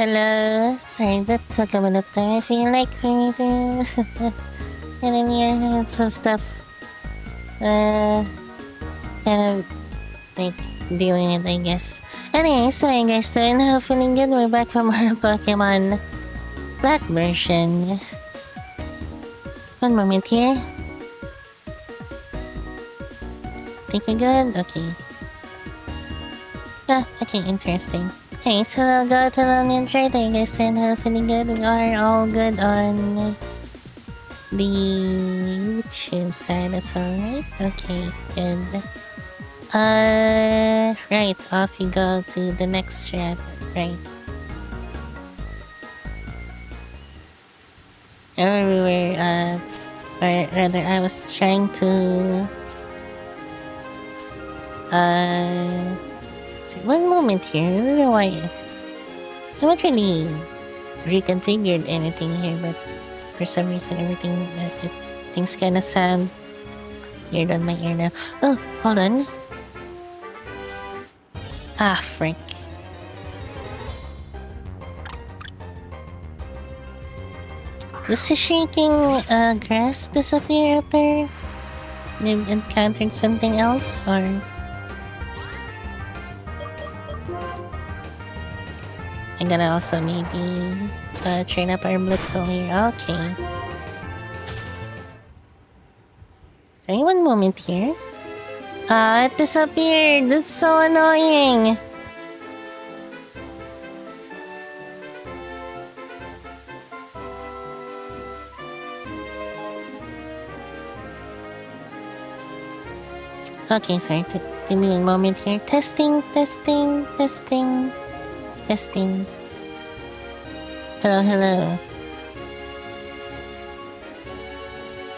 Hello. Sorry, that took a bit of time. I feel like we need to get in here and some stuff. Kind of like dealing with, I guess. Anyway, so you guys doing feeling good? We're back from our Pokemon Black version. One moment here. Think we're good? Okay. Okay, interesting. Hey, so I'll go to the ninja. You guys doing feeling good? We are all good on the YouTube side as well, right? Okay, good. Right, off you go to the next strat, right? We were, or rather, I was trying to, one moment here, I don't know why, I haven't really reconfigured anything here, but for some reason things kinda sound weird on my ear now. Oh, hold on. Ah, frick. Does the shaking grass disappear after they've encountered something else, or...? I'm gonna also maybe train up our Blitzel here. Okay. Sorry, one moment here. It disappeared! That's so annoying! Okay, sorry. Give me one moment here. Testing. Hello.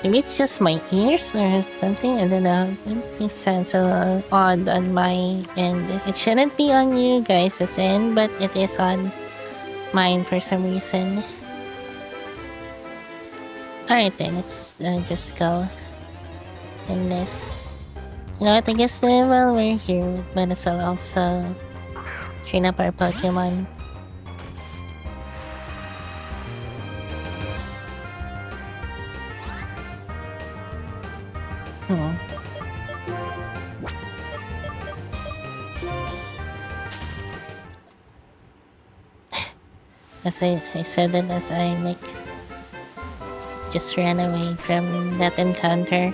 Maybe it's just my ears or something. I don't know. It sounds a little odd on my end. It shouldn't be on you guys' end, but it is on mine for some reason. Alright then, let's just go in this. You know what, I guess while we're here, we might as well also train up our Pokemon. As I said it as I just ran away from that encounter.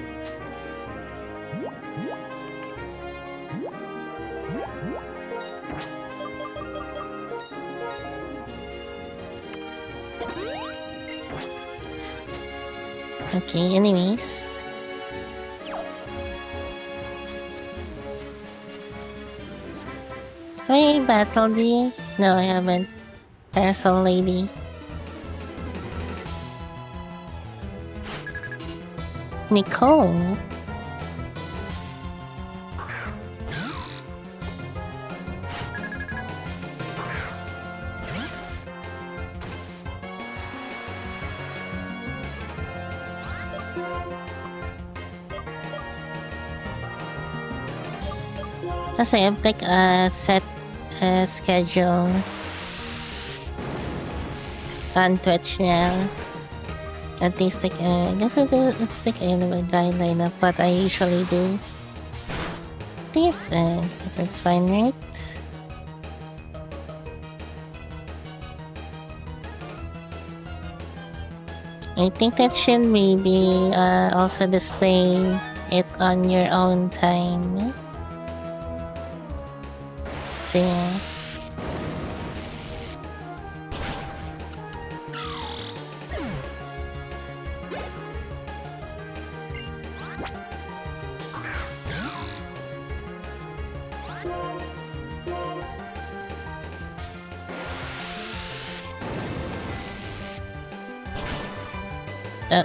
Okay, anyways. Have I battled you? No, I haven't. Parasol lady. Nicole? Kasi I have like a set schedule on Twitch now. At least like I guess it's like a guideline of what I usually do. I think that's fine, right? I think that should maybe also display it on your own time. So yeah.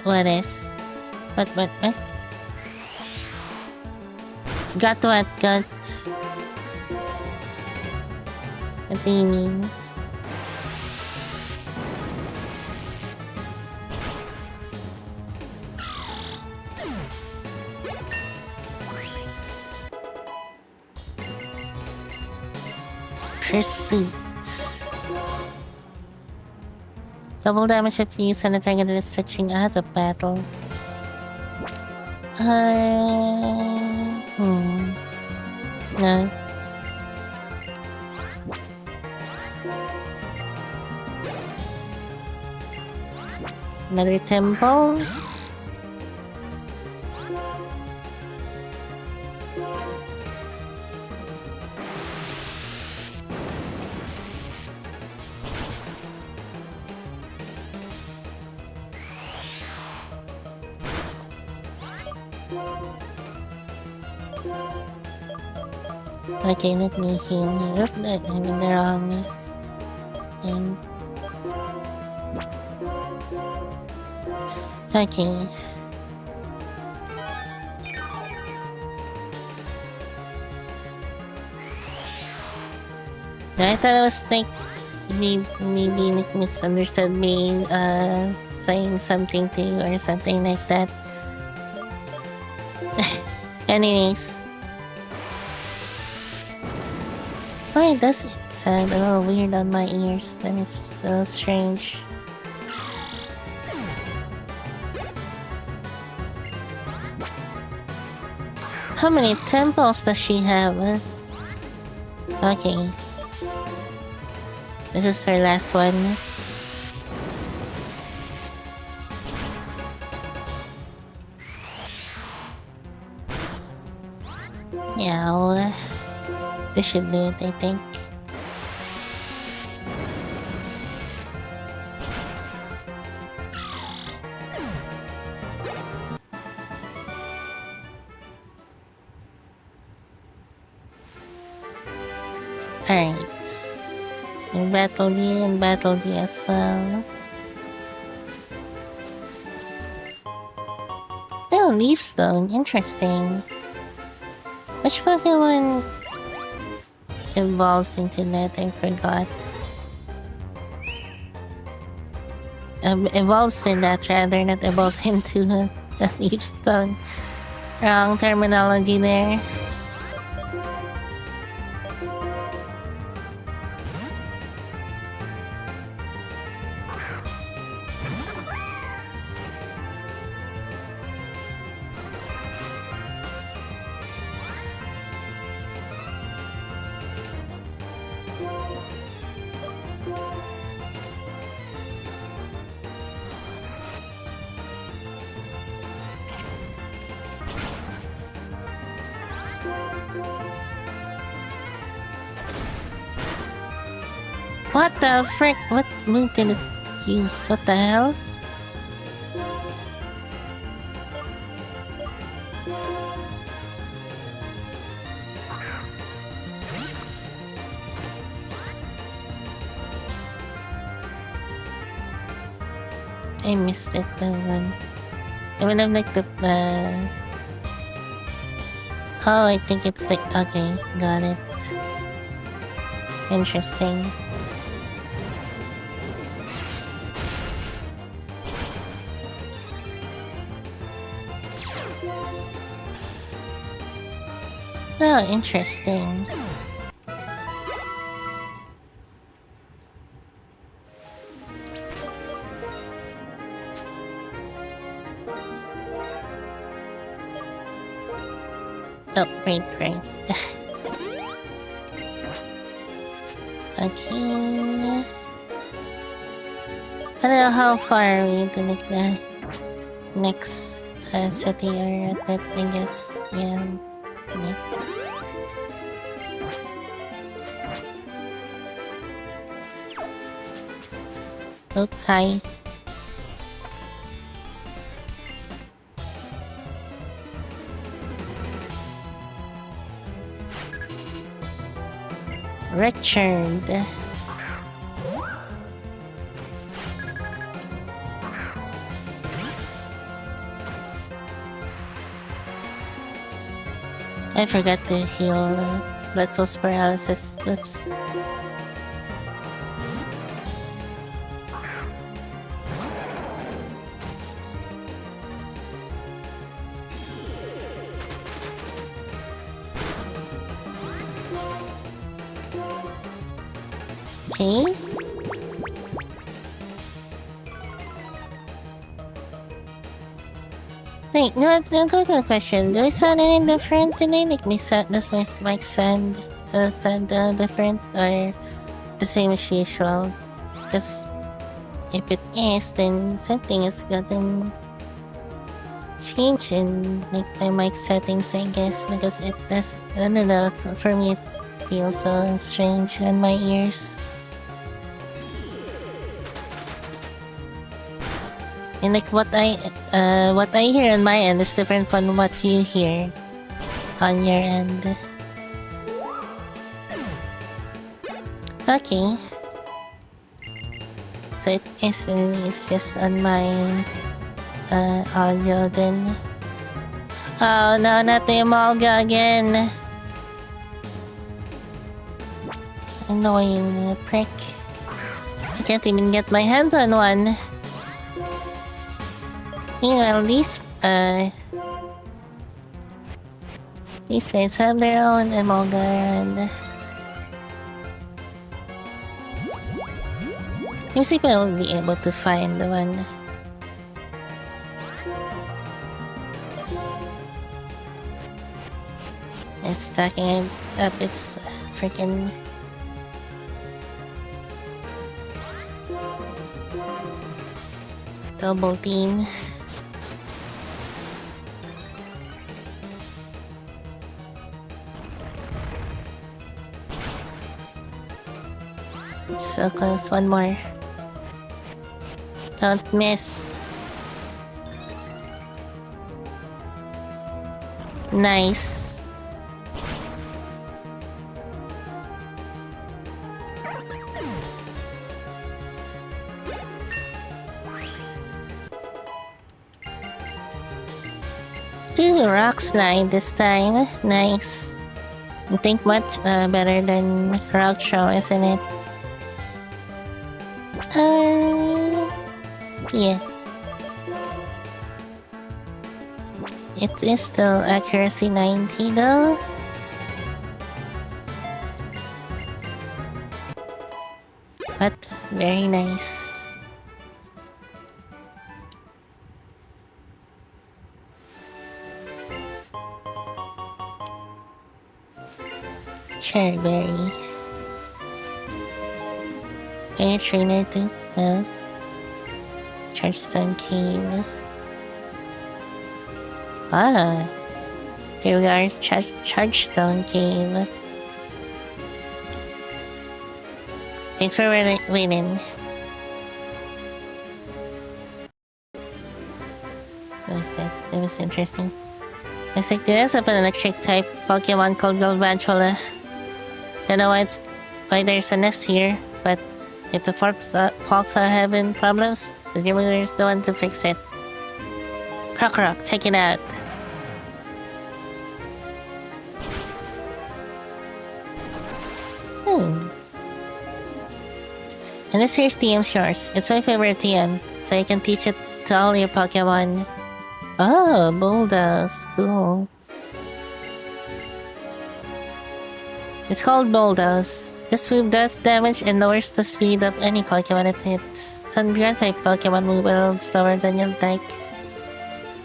What is? What? Got what? Got... What do you mean? Pursuit. Double damage if you use on a target that is switching out of battle. No. Another temple. Okay, let me heal you. Oops, I'm in the wrong thing. Okay. I thought it was like maybe Nick misunderstood me saying something to you or something like that. Anyways. Why does it sound a little weird on my ears? That is so strange. How many temples does she have? Okay. This is her last one. Yeah, well, this should do it, I think. Alright. And battle D as well. Oh, Leaf Stone. Interesting. Which Pokemon evolves into that? I forgot. Evolves with that rather, not evolves into a Leaf Stone. Wrong terminology there. What the frick? What move did it use? What the hell? I missed it, that one. I would have like the... Oh, I think it's like... Okay, got it. Interesting. Oh, interesting. Oh, right. Okay. I don't know how far are we to like the next city or at, but I guess, yeah. Oh, hi. Richard. I forgot to heal Blood Soul's paralysis. Oops. Okay. Wait, no, no, quick question. Do I sound any different today? Like does my mic sound different or the same as usual? Because if it is, then something has gotten changed in like my mic settings, I guess, because it does. I don't know. For me, it feels so strange in my ears. And like what I hear on my end is different from what you hear on your end. Okay. So it's just on my audio then. Oh no, not the Amalga again. Annoying prick. I can't even get my hands on one. Meanwhile, these guys have their own Amalga and you see if I'll be able to find the one. It's stacking up its freaking double team. So close, one more. Don't miss. Nice. Ooh, rock slide this time. Nice. I think much better than rock show, isn't it? Yeah. It is still accuracy 90 though. But very nice. Cherryberry. Air trainer too? No. Chargestone Cave. Ah. Here we are, Chargestone Cave. Thanks for waiting. What was that? That was interesting. Looks like there is an electric type Pokemon called Galvantula. Don't know why there's a nest here, but if the Fox are having problems, the Gimmer's the one to fix it. Rock, take it out. And this here's TM's yours. It's my favorite TM, so you can teach it to all your Pokemon. Oh, Bulldoze. Cool. It's called Bulldoze. This move does damage and lowers the speed of any Pokemon it hits. Some Ground-type Pokemon move a little slower than you'd like.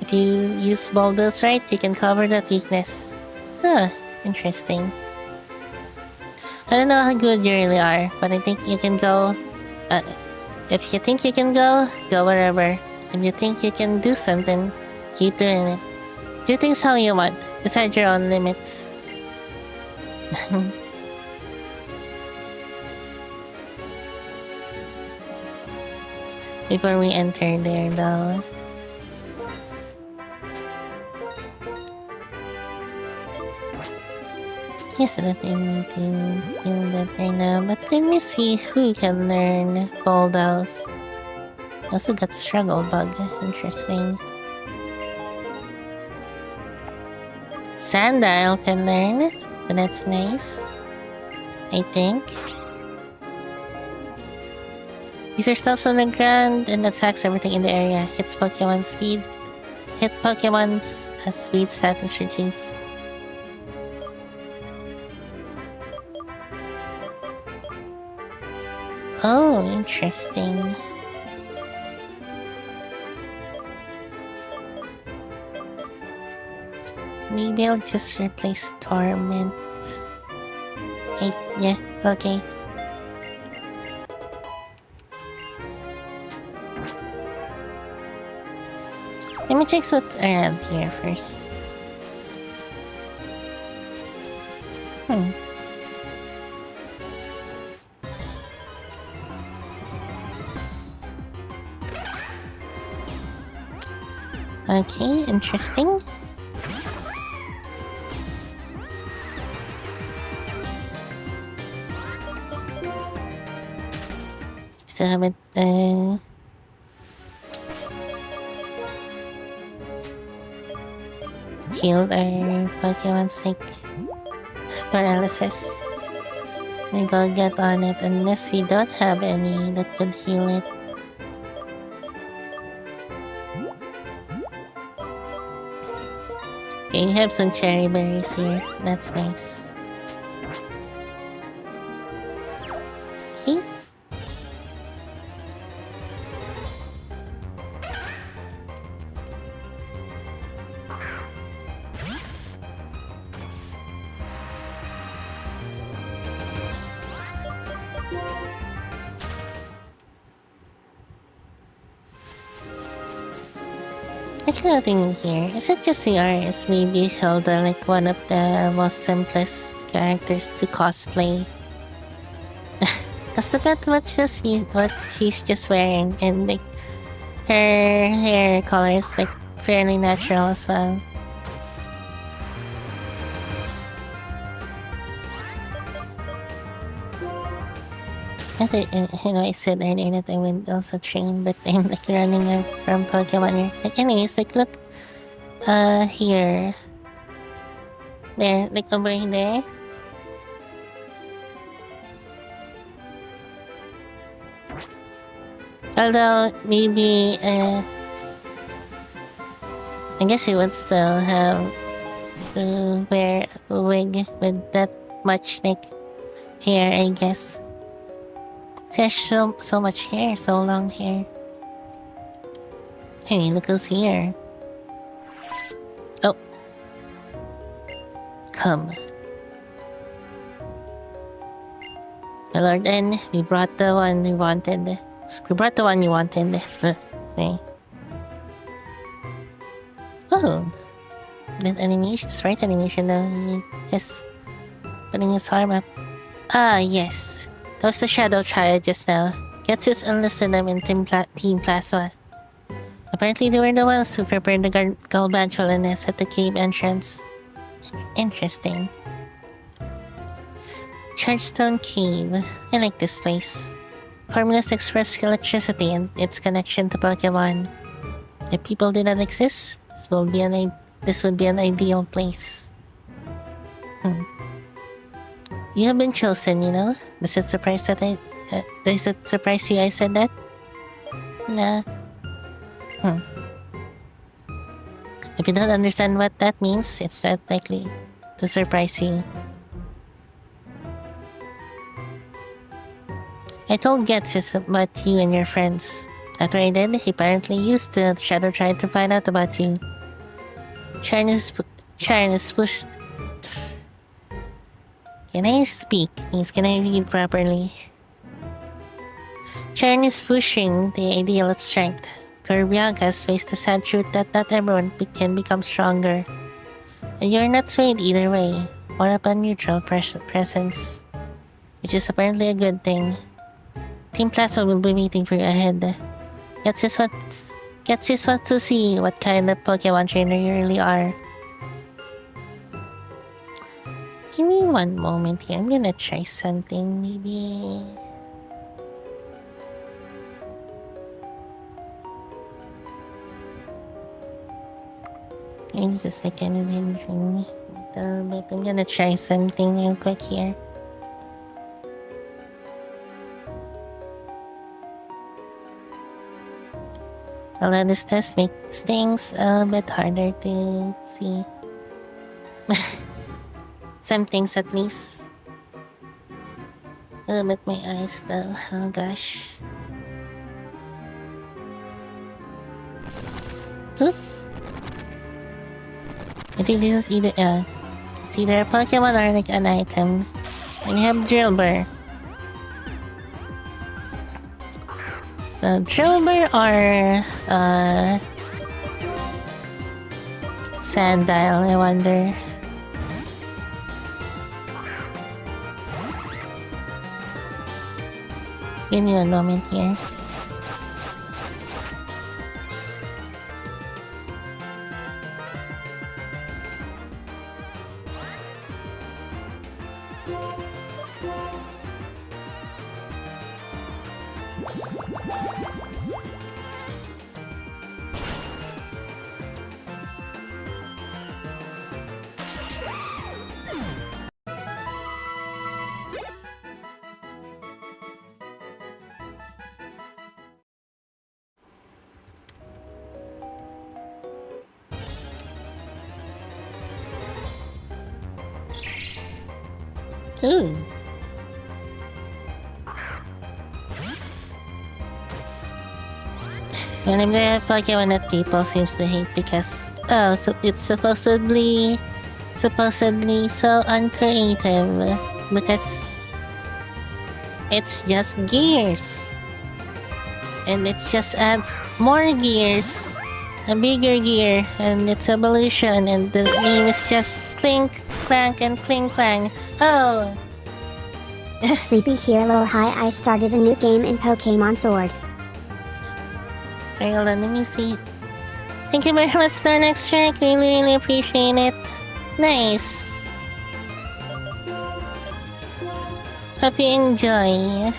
If you use Bulldoze right, you can cover that weakness. Huh, interesting. I don't know how good you really are, but I think you can go... if you think you can go wherever. If you think you can do something, keep doing it. Do things how you want, beside your own limits. Before we enter there though. Yes, I don't need to feel that right now, but let me see who can learn Bulldoze. Also got Struggle Bug, interesting. Sandile can learn, so that's nice. I think. User stops on the ground and attacks everything in the area. Hits Pokemon's speed. Hit Pokemon's speed status reduce. Oh, interesting. Maybe I'll just replace Torment. Hey, yeah, okay. Let me check what's around here first. Hmm. Okay, interesting. Still haven't healed our Pokemon's like paralysis. We gotta get on it unless we don't have any that could heal it. Okay, we have some cherry berries here. That's nice. Okay. Actually, nothing here. Is it just VR? Is maybe Hilda like one of the most simplest characters to cosplay? Cause look at what she's just wearing, and like her hair color is like fairly natural as well. I said earlier that I would also train, but I'm like running from Pokemon here. Like, anyways, like look, here, there, like over there. Although maybe, I guess he would still have to wear a wig with that much like hair, I guess. She has so much hair, so long hair. Hey, look who's here. Oh. Come. My lord, and we brought the one we wanted. We brought the one you wanted. See. Oh. That animation, sprite animation though. Yes. Putting his arm up. Ah, yes. That was the Shadow Triad just now. Getsus enlisted them in Team Plasma. Apparently they were the ones who prepared the Galvantula nest at the cave entrance. Interesting. Chargestone Cave. I like this place. Formulas express electricity and its connection to Pokemon. If people did not exist, this would be an ideal place. You have been chosen, you know? Does it surprise you I said that? Nah. If you don't understand what that means, it's not likely to surprise you. I told Getsis about you and your friends. After I did, he apparently used the Shadow Triad to find out about you. Sharon is pushed. Can I speak? Can I read properly? Sharon is pushing the ideal of strength. Pure Bianca has faced the sad truth that not everyone can become stronger. And you're not swayed either way, or upon neutral presence. Which is apparently a good thing. Team Plasma will be waiting for you ahead. Getsis wants to see what kind of Pokemon trainer you really are. Give me one moment here. I'm gonna try something, maybe. Maybe just like kind of hindering me a little bit. I'm gonna try something real quick here. Although this test makes things a bit harder to see. Some things at least. But my eyes though, oh gosh. Oop. I think this is it's either a Pokemon or like an item. And we have Drillbur. So Drillbur or Sandile, I wonder. Give me one moment here. Ooh. When I'm the Pokemon that people seems to hate because so it's supposedly so uncreative. Look at it's just gears. And it just adds more gears. A bigger gear and its evolution and the name is just clink clank and clink clang. Oh! Sleepy here, lol. Hi, I started a new game in Pokemon Sword. Sorry, hold on, let me see. Thank you very much, Star Next Track. Really appreciate it. Nice. Hope you enjoy.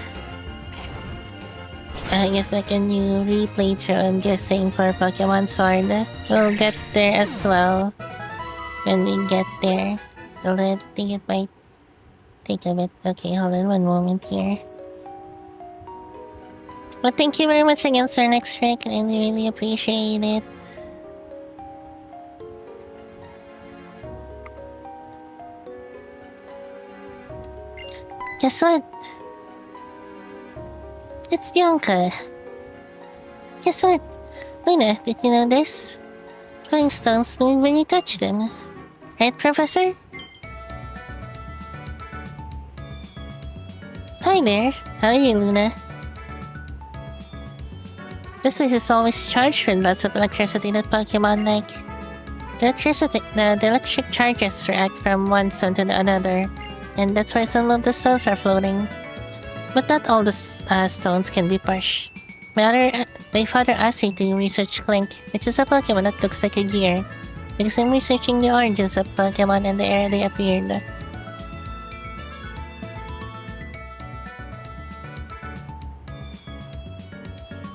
I guess like a new replay through, I'm guessing, for Pokemon Sword. We'll get there as well. When we get there. Although I think it might take a bit. Okay, hold on one moment here. But thank you very much again, Sir Next Track. I really appreciate it. Guess what? It's Bianca. Guess what? Luna, did you know this? Rolling stones move when you touch them. Right, Professor? Hi there. How are you, Luna? This place is always charged with lots of electricity that Pokemon like. The electric charges react from one stone to another, and that's why some of the stones are floating. But not all the stones can be pushed. My father asked me to research Clink, which is a Pokemon that looks like a gear, because I'm researching the origins of Pokemon and the era they appeared.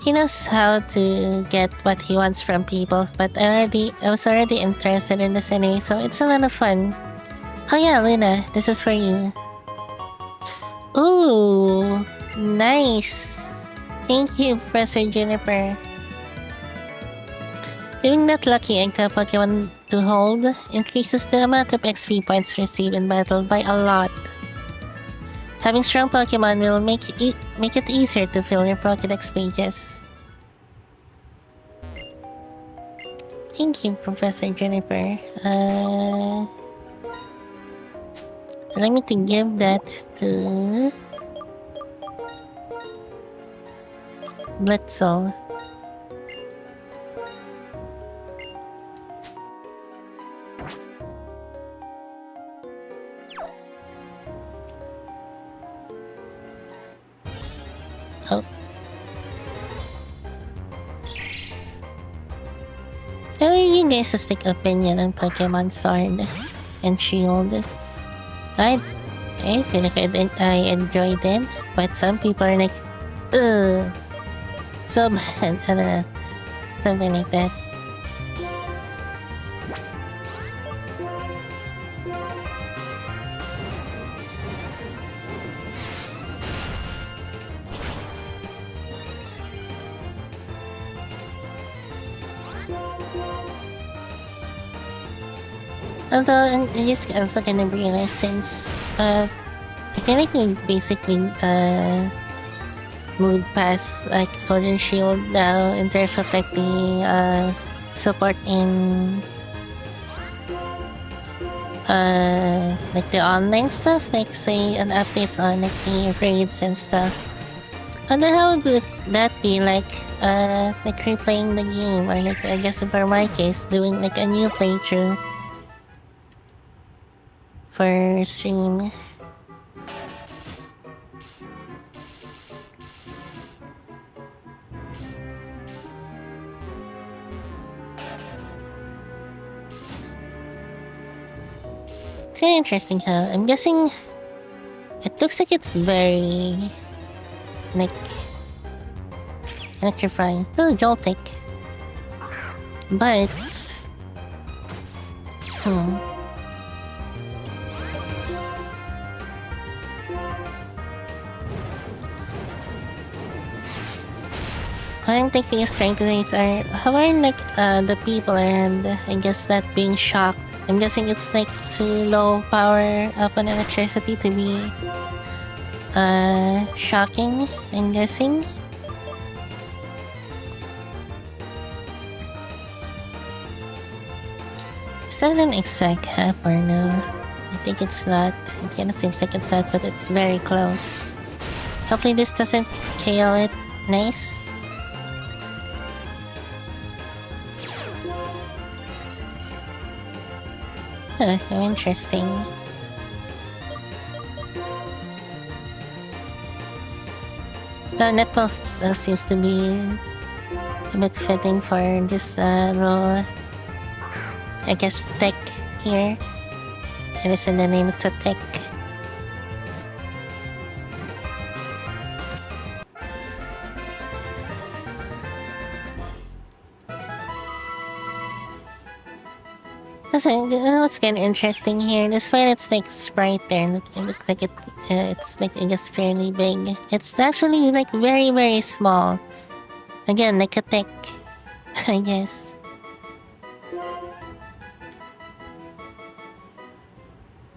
He knows how to get what he wants from people, but I was already interested in this anyway, so it's a lot of fun. Oh yeah, Luna, this is for you. Ooh, nice. Thank you, Professor Juniper. Giving that lucky egg to a Pokemon to hold increases the amount of XP points received in battle by a lot. Having strong Pokemon will make it easier to fill your Pokédex pages. Thank you, Professor Juniper. Allow me to give that to Blitzel. Oh. How are you guys' like opinion on Pokemon Sword and Shield? I feel like I enjoyed it, but some people are like, ugh, so bad. I don't know, something like that. Although, I just also kind of realized since, I feel like we basically, moved past, like, Sword and Shield now in terms of, like, the, support in like the online stuff, like say an updates on like the raids and stuff. Wonder how would that be like replaying the game, or like I guess for my case doing like a new playthrough for stream. It's kind of interesting how I'm guessing it looks like it's very like electrifying. Oh, joltic. But what I'm thinking is trying to think are how are like the people around, I guess, that being shocked. I'm guessing it's like too low power up on electricity to be shocking, I'm guessing. Is that an exact half or no? I think it's not. It kinda seems like it's not, but it's very close. Hopefully this doesn't KO it. Nice. Huh, how interesting. The netball seems to be a bit fitting for this role. I guess tech here. It is in the name, it's a tech. Also, you know what's kind of interesting here? Despite it's like sprite there, it looks like it's like I guess fairly big. It's actually like very very small. Again, like a tech, I guess.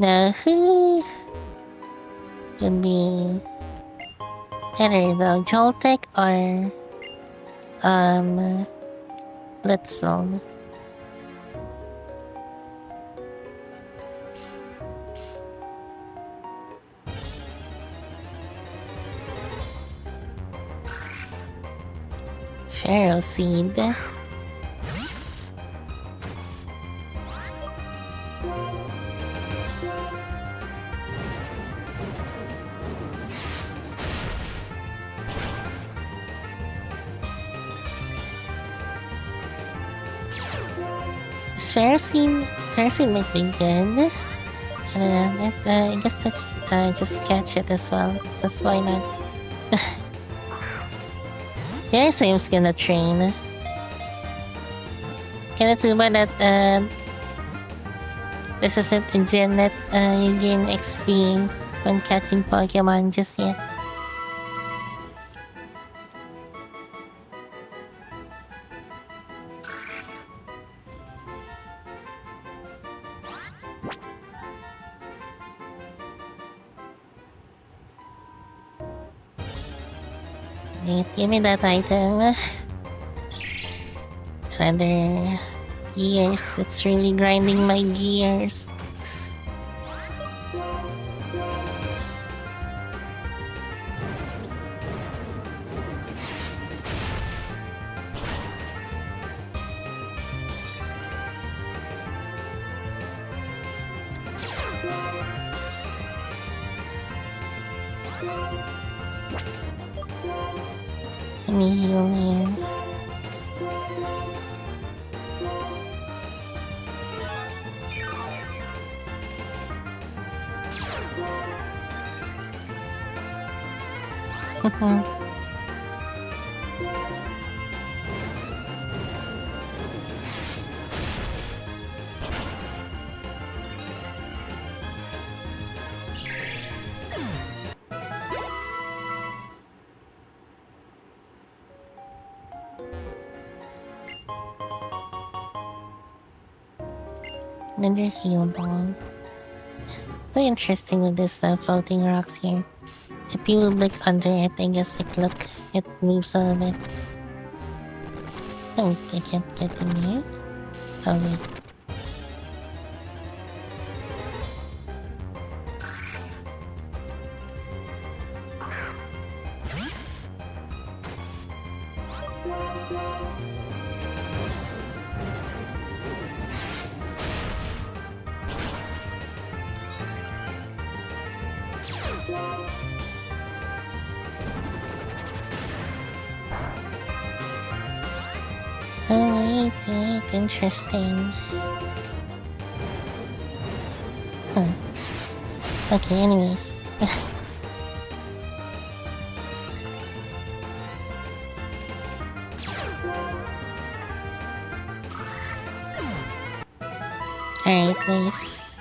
Now who would be better though, Joltec or Blitzel? Pharaoh Seed. Pharaoh Seed might be good. I don't know. I guess let's just catch it as well. That's why not. Yeah, I seems gonna train. Kinda too bad that this isn't a gen that you gain XP when catching Pokemon just yet. Wait, give me that item. Rather gears. It's really grinding my gears. Let me heal here. Another heal ball. So interesting with this floating rocks here. If you look under it, I guess like look, it moves a little bit. Oh, I can't get in here. Oh wait. Oh, wait, interesting. Huh. Okay, anyways. Alright, please.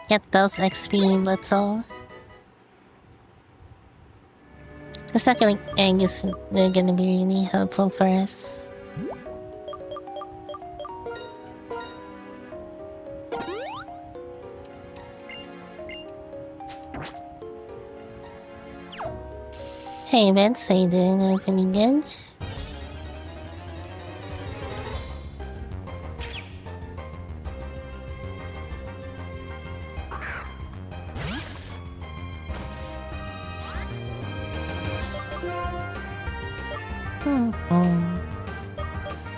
Get those XP, that's all. The second egg is gonna be really helpful for us. Hey Vince, how you doing? Everything good?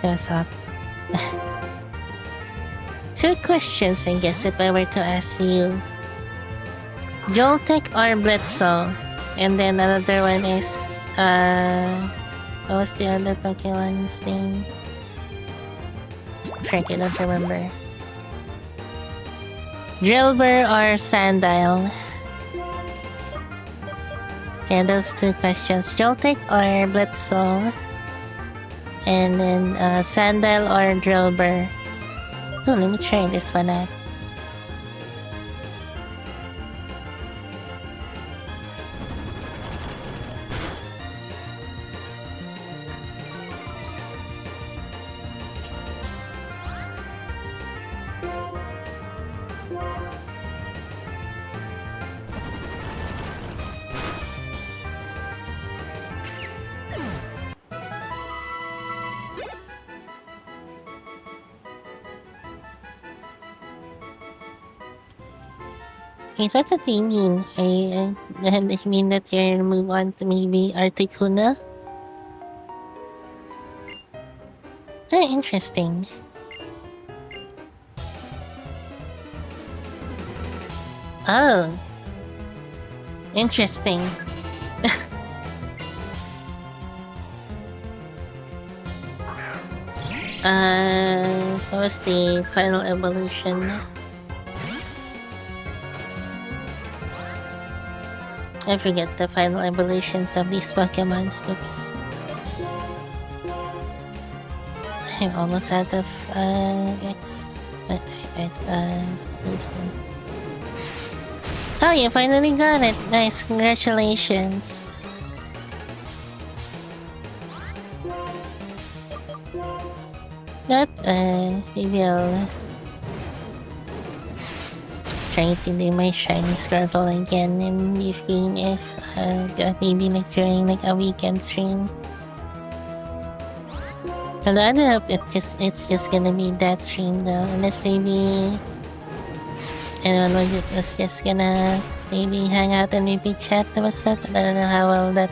What's up? Two questions, I guess, if I were to ask you. Joltek or Blitzo? And then another one is, what was the other Pokemon's name? Frank, I don't remember. Drillbur or Sandile? Yeah, those two questions. Joltek or Blitzo? And then Sandile or Drillbur? Oh, let me try this one out. Hey, that's what they mean. They mean that you're move on to maybe Articuno? Oh, interesting. Oh. Interesting. What was the final evolution? I forget the final evolutions of these Pokemon. Oops. I'm almost out of oops. Oh, you finally got it. Nice, congratulations. That maybe I'll try to do my shiny Squirtle again in between if maybe like during like a weekend stream. Although I don't know if it's just gonna be that stream though, unless maybe anyone was just gonna maybe hang out and maybe chat to what's up. I don't know how well that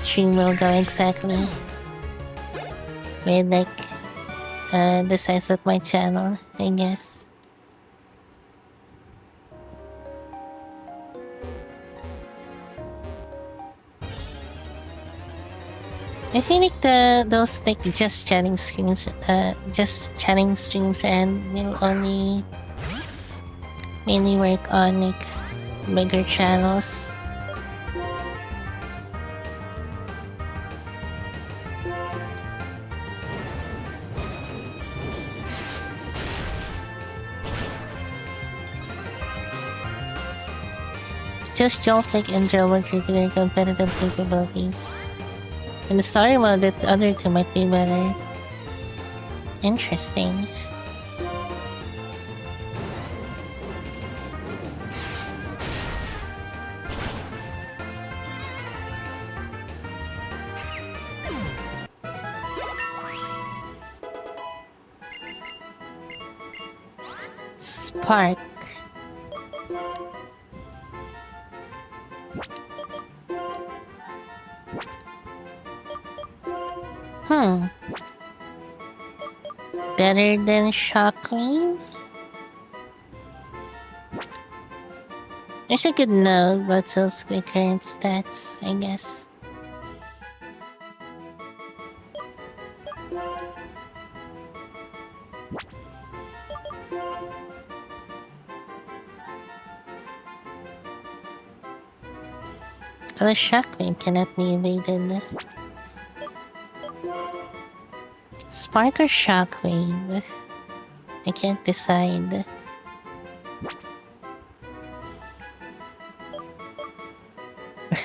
stream will go exactly. With like the size of my channel, I guess. I feel like those like just chatting streams and will only mainly work on like bigger channels. Just Joltik and Drill were true to their competitive capabilities. In the story mode, the other two might be better. Interesting. Spark. Hmm. Better than Shockwave? I should could know about those current stats, I guess. Well, the Shockwave cannot be evaded. Spark or Shockwave? I can't decide.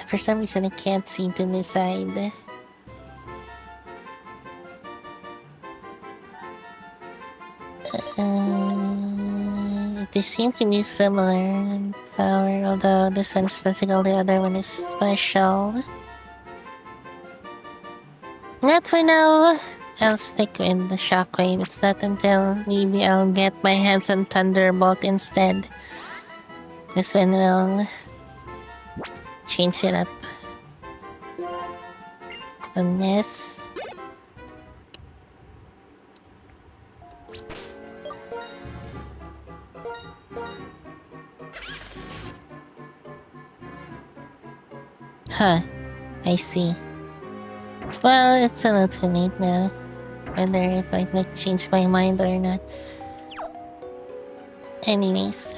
For some reason, I can't seem to decide. They seem to be similar in power, although this one is physical, the other one is special. Not for now. I'll stick with the Shockwave. It's not until maybe I'll get my hands on Thunderbolt instead. This one will change it up. Unless... Huh. I see. Well, it's a little too late now. Whether if I might change my mind or not. Anyways.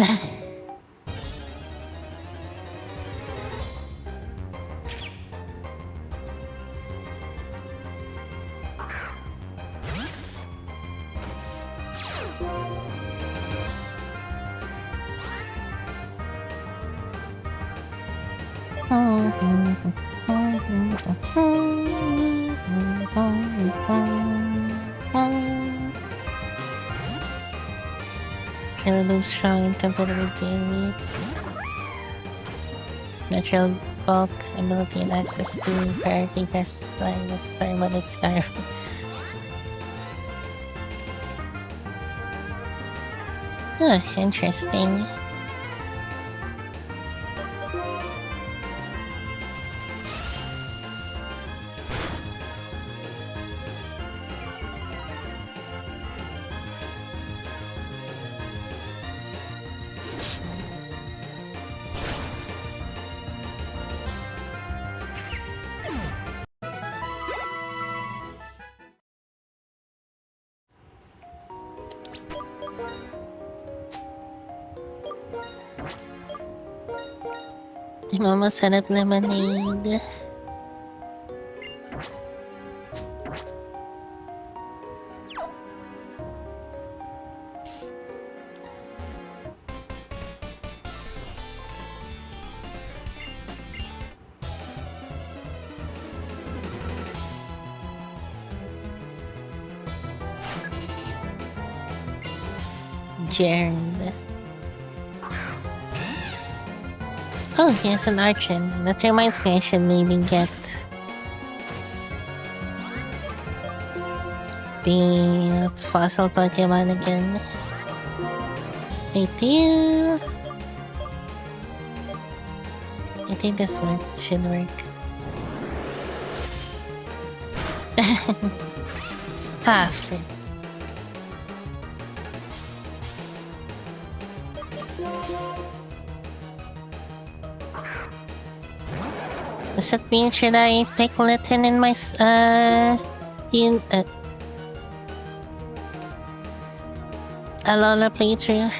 Relative strong in competitive units. Natural bulk, ability and access to priority versus sorry, but it's scarf. Oh, interesting. I'm almost set up lemonade. Jared. Oh, he has an Archon. That reminds me I should maybe get the fossil Pokemon again. Wait, do you... I think this one should work. Ah, frick. Does that mean should I pick Litten in my Alola playthrough?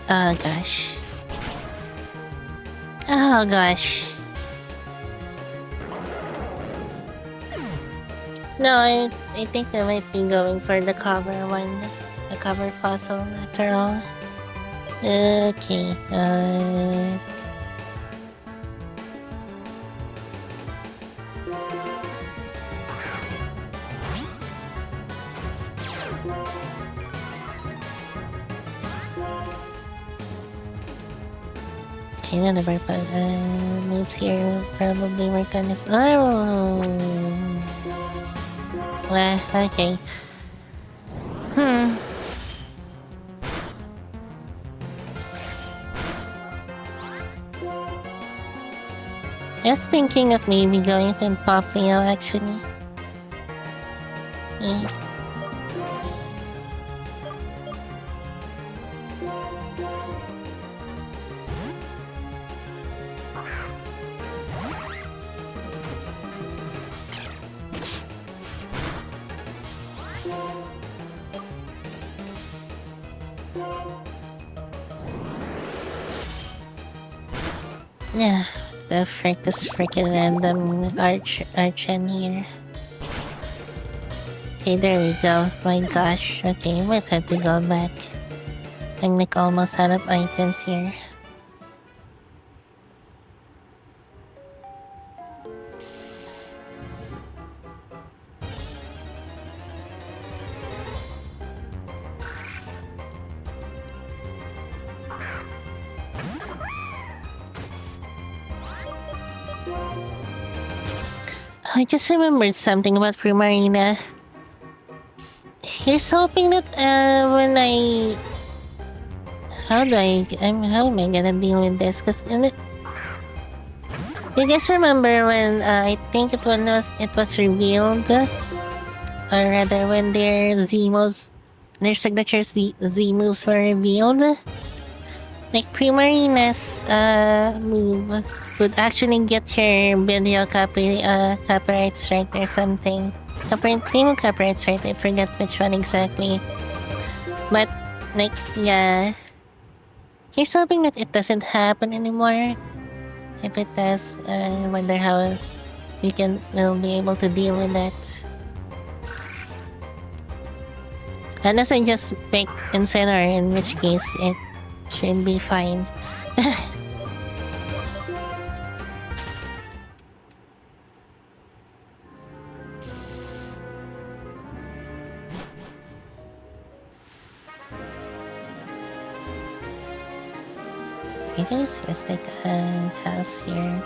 Oh gosh. Oh gosh. No, I think I might be going for the cover one. The cover fossil after all. Okay, okay, none of our moves here will probably work on this. Oh! Well, okay. I was thinking of maybe going with Poplio actually. Yeah. Yeah, the frick, this freaking random Archen here. Okay, there we go. My gosh. Okay, might have to go back. I'm like almost out of items here. I just remembered something about Primarina. Here's hoping that when I how am I gonna deal with this? Cause you guys remember when I think it was revealed, or rather when their signatures Z moves were revealed. Like Primarina's move would actually get your video copyright strike or something. Claim of copyright strike, I forget which one exactly. But like yeah. Here's hoping that it doesn't happen anymore. If it does, I wonder how we'll be able to deal with that. Unless I just pick Incineroar, in which case it should be fine. There's like a house here.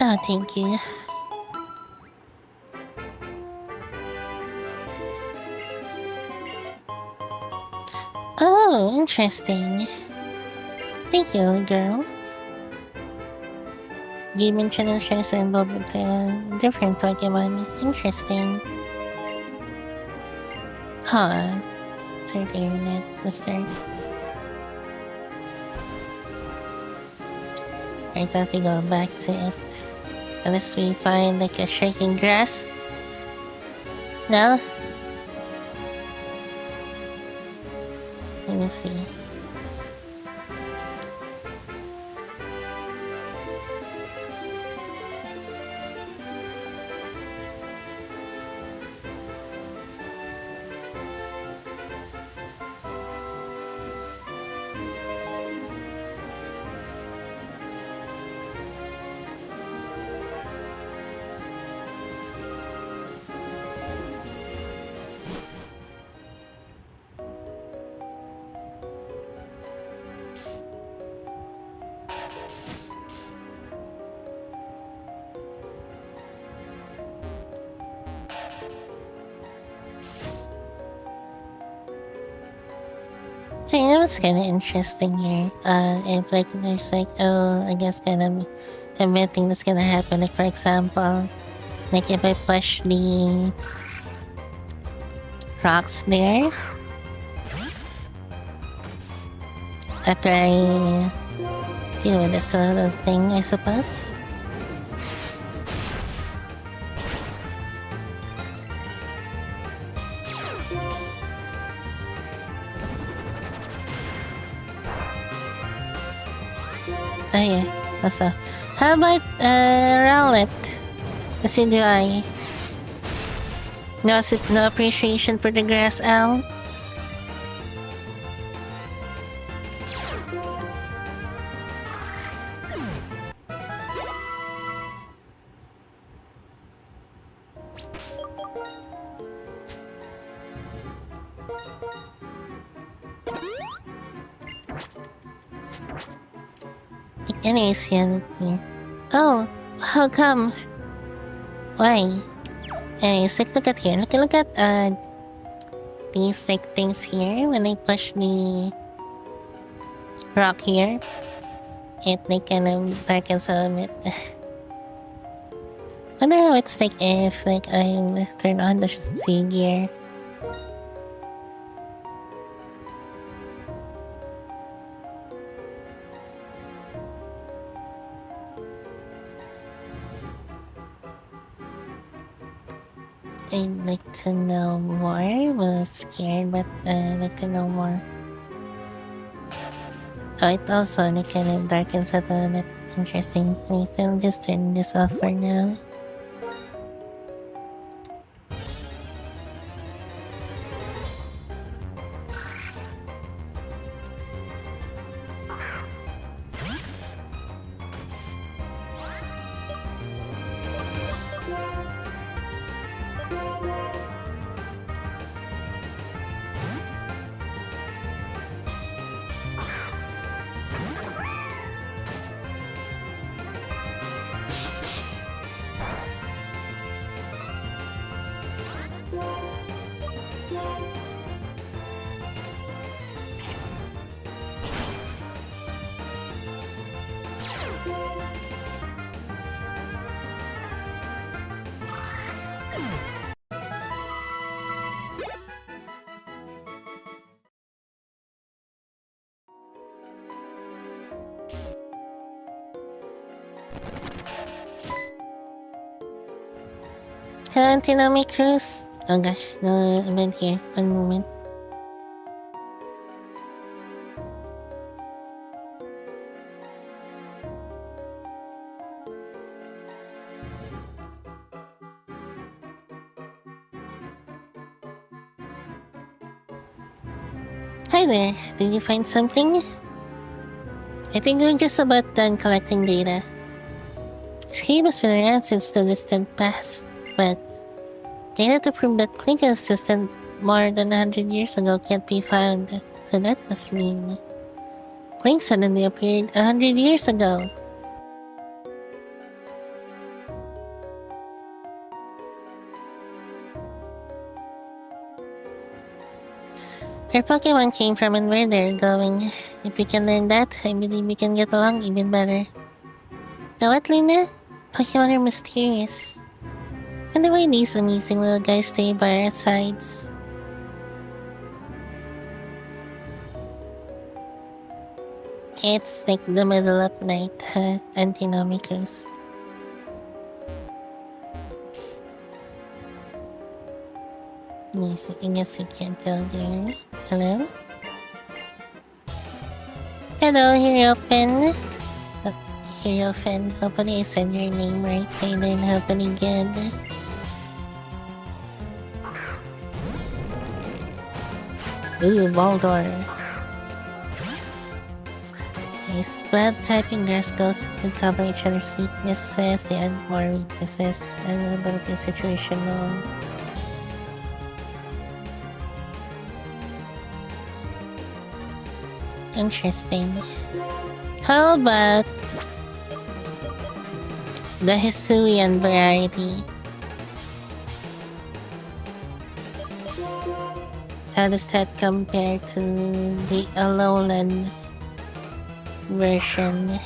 Oh, thank you. Oh, interesting. Thank you, girl. Gaming channels trying to involved with different Pokemon. Interesting. Huh. Third internet, Mr. I thought we go back to it. Unless we find like a shaking grass. No? Let me see. So you know what's kind of interesting here? If like there's like I guess kind of a thing that's gonna happen. Like for example, like if I push the rocks there after I deal with this other thing, I suppose. Oh yeah, that's all. How about Rowlet? Kasi do I? No appreciation for the grass owl? Anyways, here. Oh, how come? Why? Anyways, like, look at here. Look at these like things here. When I push the rock here, it like kind of darkens a little bit. Wonder how it's like if like I'm turn on the C gear. I'd like to know more. I was scared, but I'd like to know more. Oh, it also like kind of darkens it a little bit. Interesting. I'll just turn this off for now. Hello, Antinami Cruz. Oh gosh, no event here. One moment. Hi there. Did you find something? I think we're just about done collecting data. This game has been around since the distant past, but data to prove that Clink existed more than 100 years ago can't be found. So that must mean Clink suddenly appeared 100 years ago. Where Pokemon came from and where they're going. If we can learn that, I believe we can get along even better. Know what, Luna? Pokemon are mysterious. Wonder why these amazing little guys stay by our sides. It's like the middle of night, Antinomicros. Yes, I guess we can't go there. Hello? Hello, Hierophant. Hierophant, hopefully I said your name right. I didn't happen again. Ooh, Baldor. Nice, but typing dress goes doesn't cover each other's weaknesses. They add more weaknesses and ability situational. Interesting. How about the Hisuian variety? How does that compare to the Alolan version?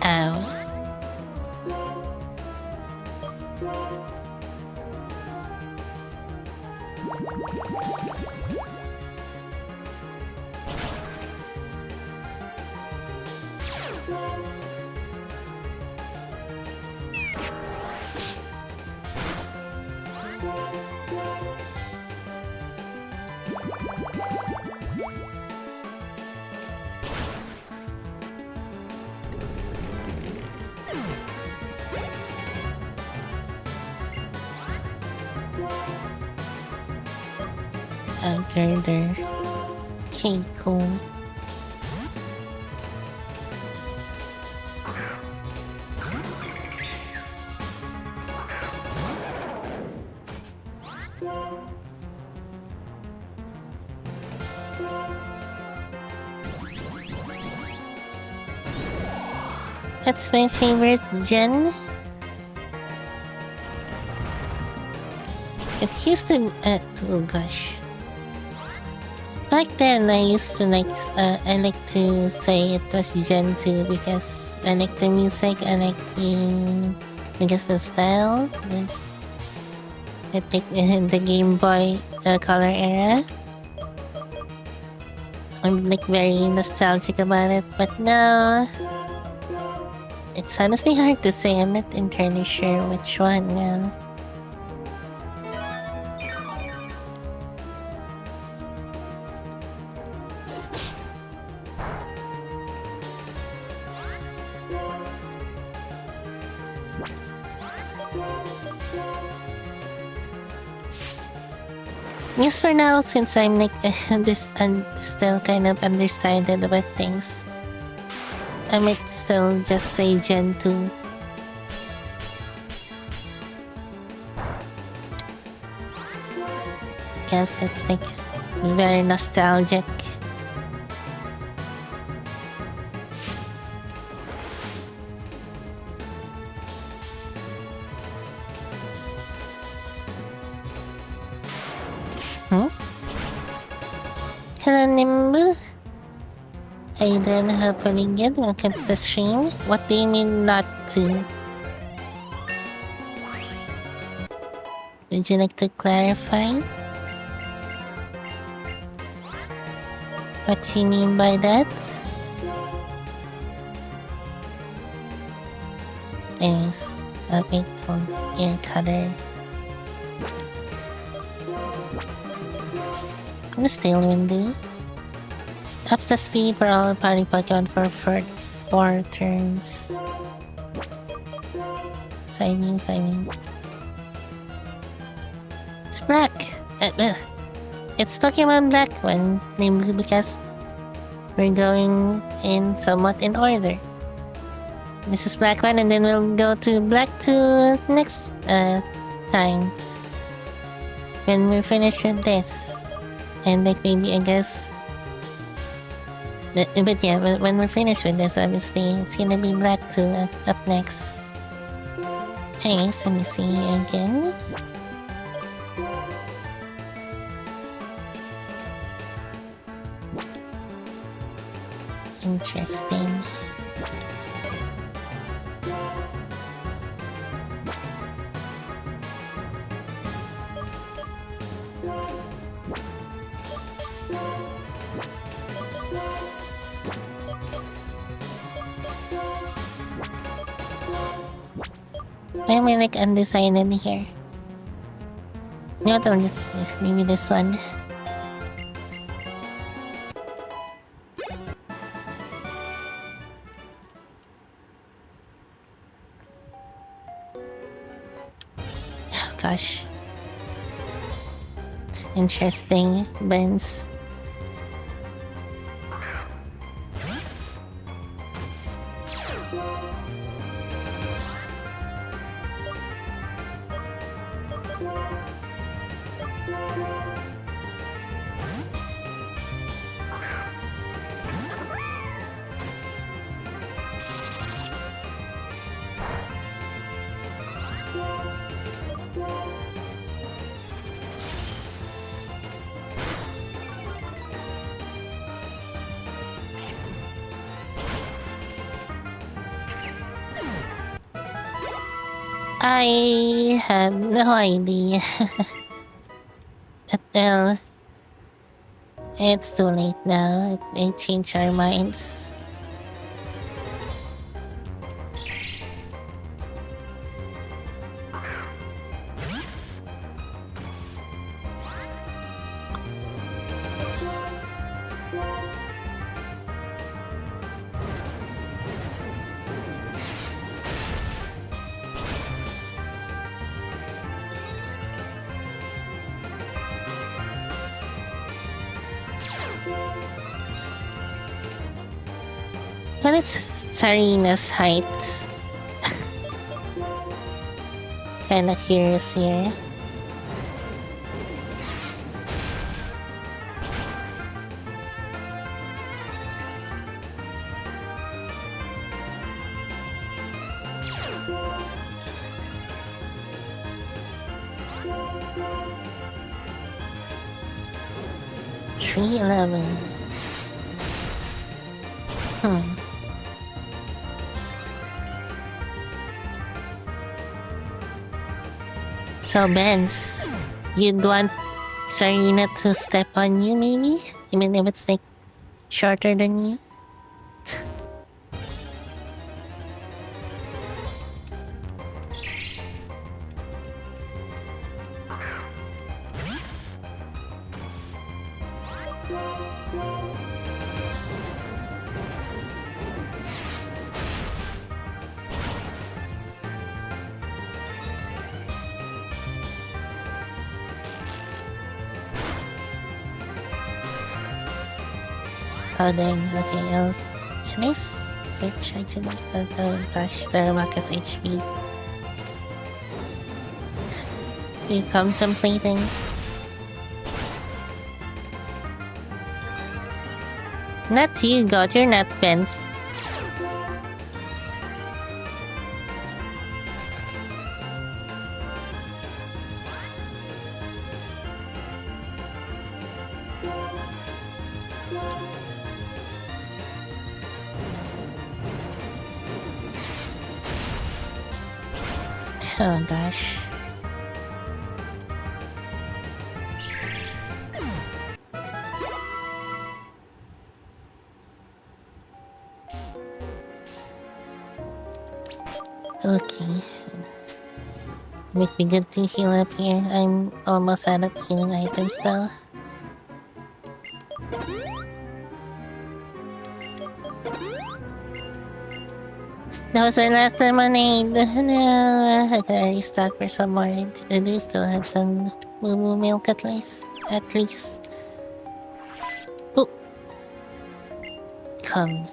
Ow. Girder. Okay, cool. That's my favorite gen. It used to. Oh gosh. Back then, I used to like. I like to say it was Gen 2 because I like the music. I like the. I guess the style. The Game Boy Color era. I'm like very nostalgic about it, but now it's honestly hard to say. I'm not entirely sure which one now. Yes, for now, since I'm like this and still kind of undecided about things, I might still just say Gen 2. Guess it's like very nostalgic. Hello, Nimbu. How you doing? Hopefully good. Welcome to the stream. What do you mean not to? Would you like to clarify? What do you mean by that? Anyways, I'll wait for ear cutter. I'm still windy. Ups the speed for all party Pokemon for 4 turns. Side view. It's black. It's Pokemon Black one, because we're going in somewhat in order. This is Black one, and then we'll go to Black 2 next time. When we finish with this. And like maybe I guess. But yeah, when we're finished with this, obviously it's gonna be Black 2 up next. Anyways, let me see here again. Interesting. Why am I like undecided here? You know what, I'll just maybe this one. Oh gosh. Interesting, Benz. I have no idea. But well, it's too late now. They changed our minds. What is Sarina's height? Kinda curious here. 311. So, Benz, you'd want Sarina to step on you, maybe? Even if it's like shorter than you? Oh, then, okay, else. Can I switch actually? Gosh, Darumaka's HP. You contemplating? Not you, God, you're not Benz. Oh gosh. Okay. Would be good to heal up here. I'm almost out of healing items though. That was our last lemonade. No, I gotta restock for some more. I do still have some moo moo milk at least. Oh, come.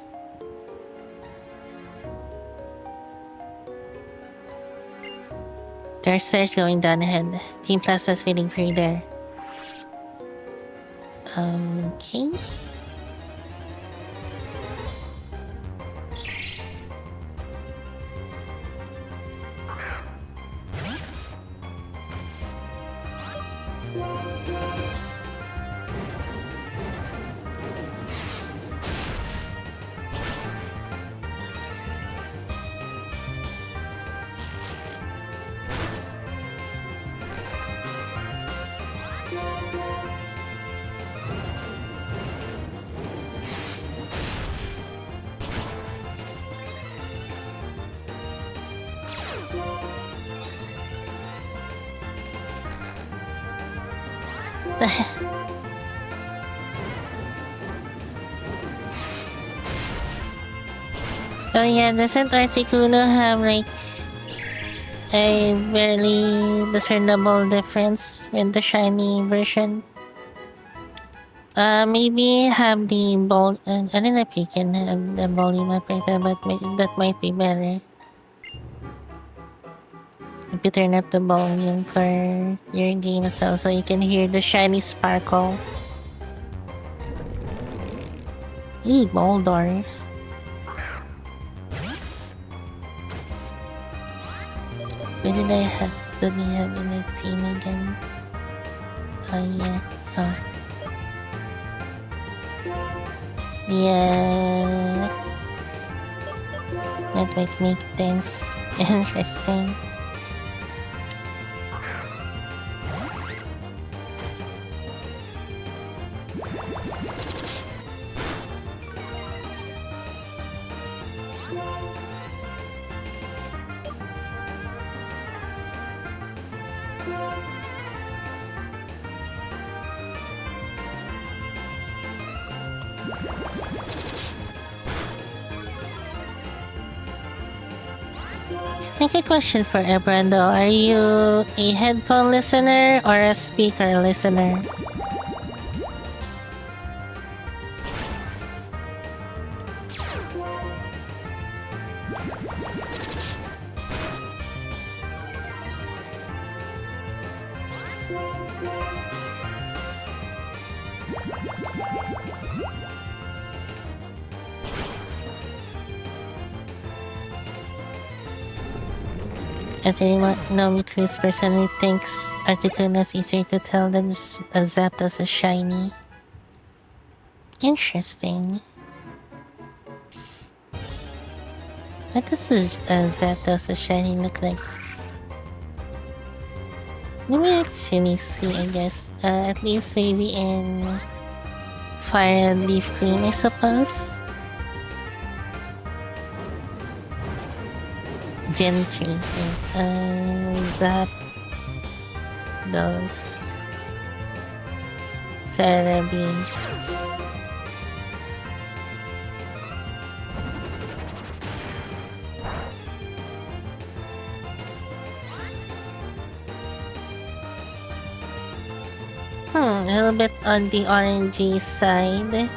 There are stairs going down ahead. Team Plasma's waiting for you there. Okay. Oh yeah, doesn't Articuno have like a barely discernible difference with the shiny version? Maybe have the I don't know if you can have the volume operator, but that might be better. If you turn up the volume for your game as well, so you can hear the shiny sparkle. Ooh, Boldor. Where did I have? Did we have in the team again? Oh yeah. Oh. Yeah. That might make things interesting. Like a question for Brando. Are you a headphone listener or a speaker listener? Nomi Cruz personally thinks Articuno is easier to tell than Zapdos is shiny. Interesting. What does Zapdos is shiny look like? Let me actually see, I guess. At least maybe in Fire and Leaf Green, I suppose. Gen 3. Zapdos. Cerabi. A little bit on the orangey side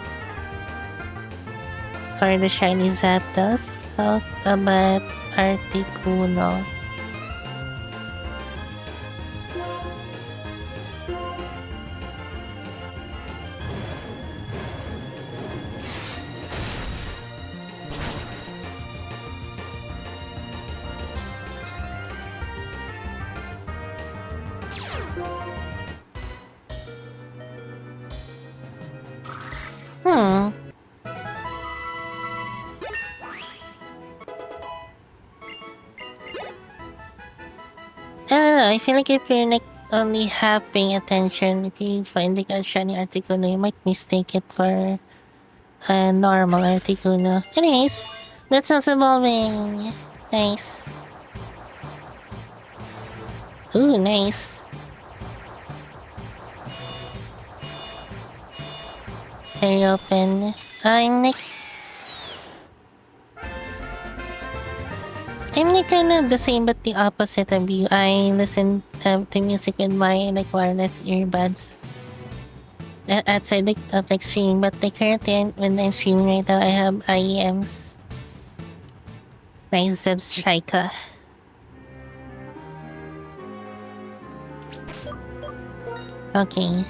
for the shiny Zapdos. How about Articuno? I don't know, I feel like if you're like only half paying attention, if you find like a shiny Articuno, you might mistake it for a normal Articuno. Anyways, that's also evolving. Nice. Ooh, nice. Very open. I'm like kind of the same but the opposite of you. I listen to music with my like wireless earbuds outside of like streaming, but like currently when I'm streaming right now, I have IEMs. Nice substriker. Okay.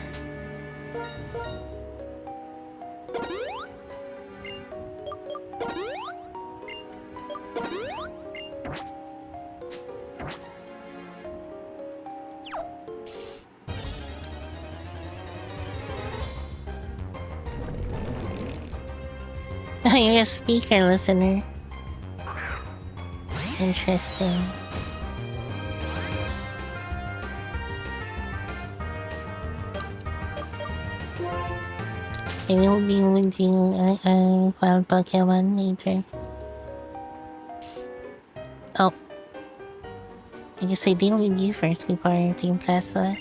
You're a speaker listener. Interesting. I will be with you wild Pokemon later. Oh. I guess I deal with you first before Team Plasma.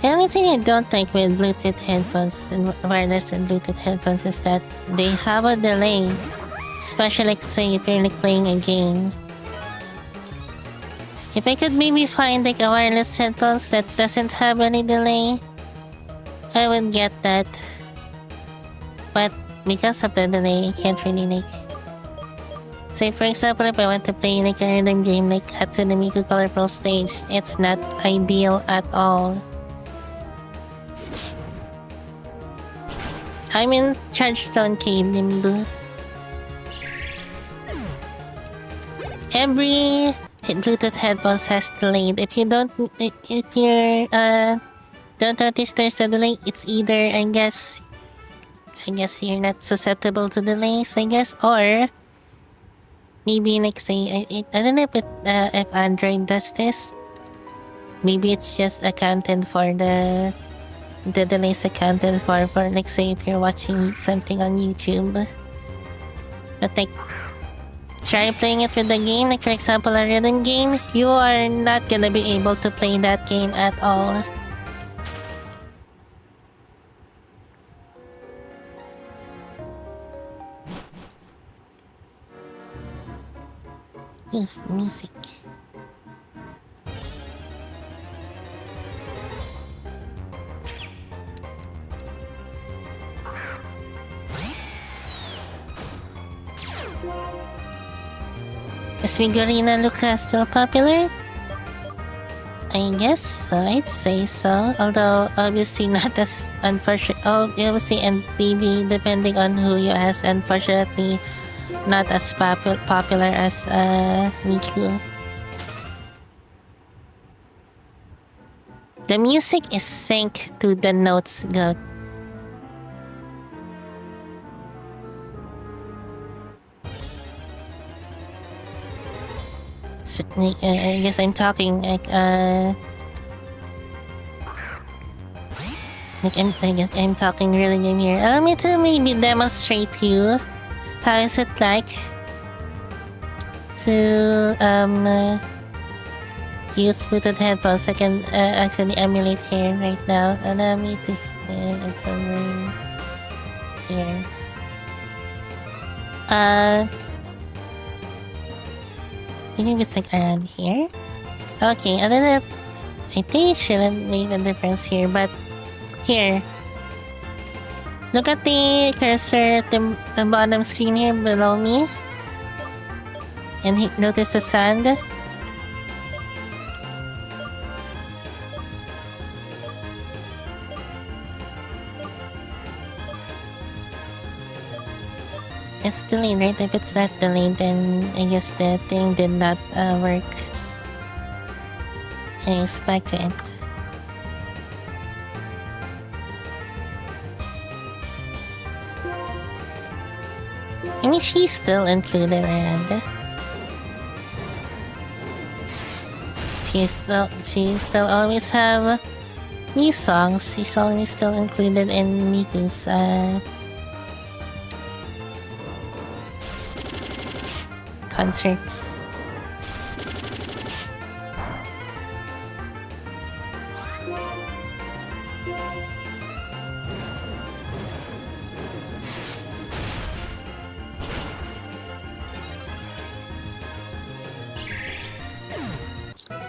The only thing I don't like with Bluetooth headphones and wireless and Bluetooth headphones is that they have a delay. Especially like say if you're like playing a game. If I could maybe find like a wireless headphones that doesn't have any delay, I would get that. But because of the delay, I can't really like... Say for example, if I want to play like a random game like Hatsune Miku Color Pro Stage, it's not ideal at all. I'm in Chargestone Cave, Nimbu. Every Bluetooth headphones has delayed. If you don't notice there's a delay, it's either I guess you're not susceptible to delays, I guess, or maybe like say I don't know if Android does this. Maybe it's just accounted for the delays accounted for like say if you're watching something on YouTube. But like try playing it with the game, like for example a rhythm game, you are not gonna be able to play that game at all. Music. Is Figurina Luca still popular? I guess so, I'd say so. Although obviously not as obviously and maybe depending on who you ask, unfortunately not as popular as Miku. The music is synced to the notes go. I guess I'm talking like I guess I'm talking really good here. Allow me to maybe demonstrate to you how is it like to use Bluetooth headphones. I can actually emulate here right now. Allow me to it's over here. Maybe it's like around here. Okay, other than I think it should have made a difference here, but here. Look at the cursor at the bottom screen here below me. And notice the sound. It's delayed, right? If it's not delayed, then I guess the thing did not work. Anyways, back to it. I mean, she's still included around. She still always have new songs. She's always still included in Miku's concerts.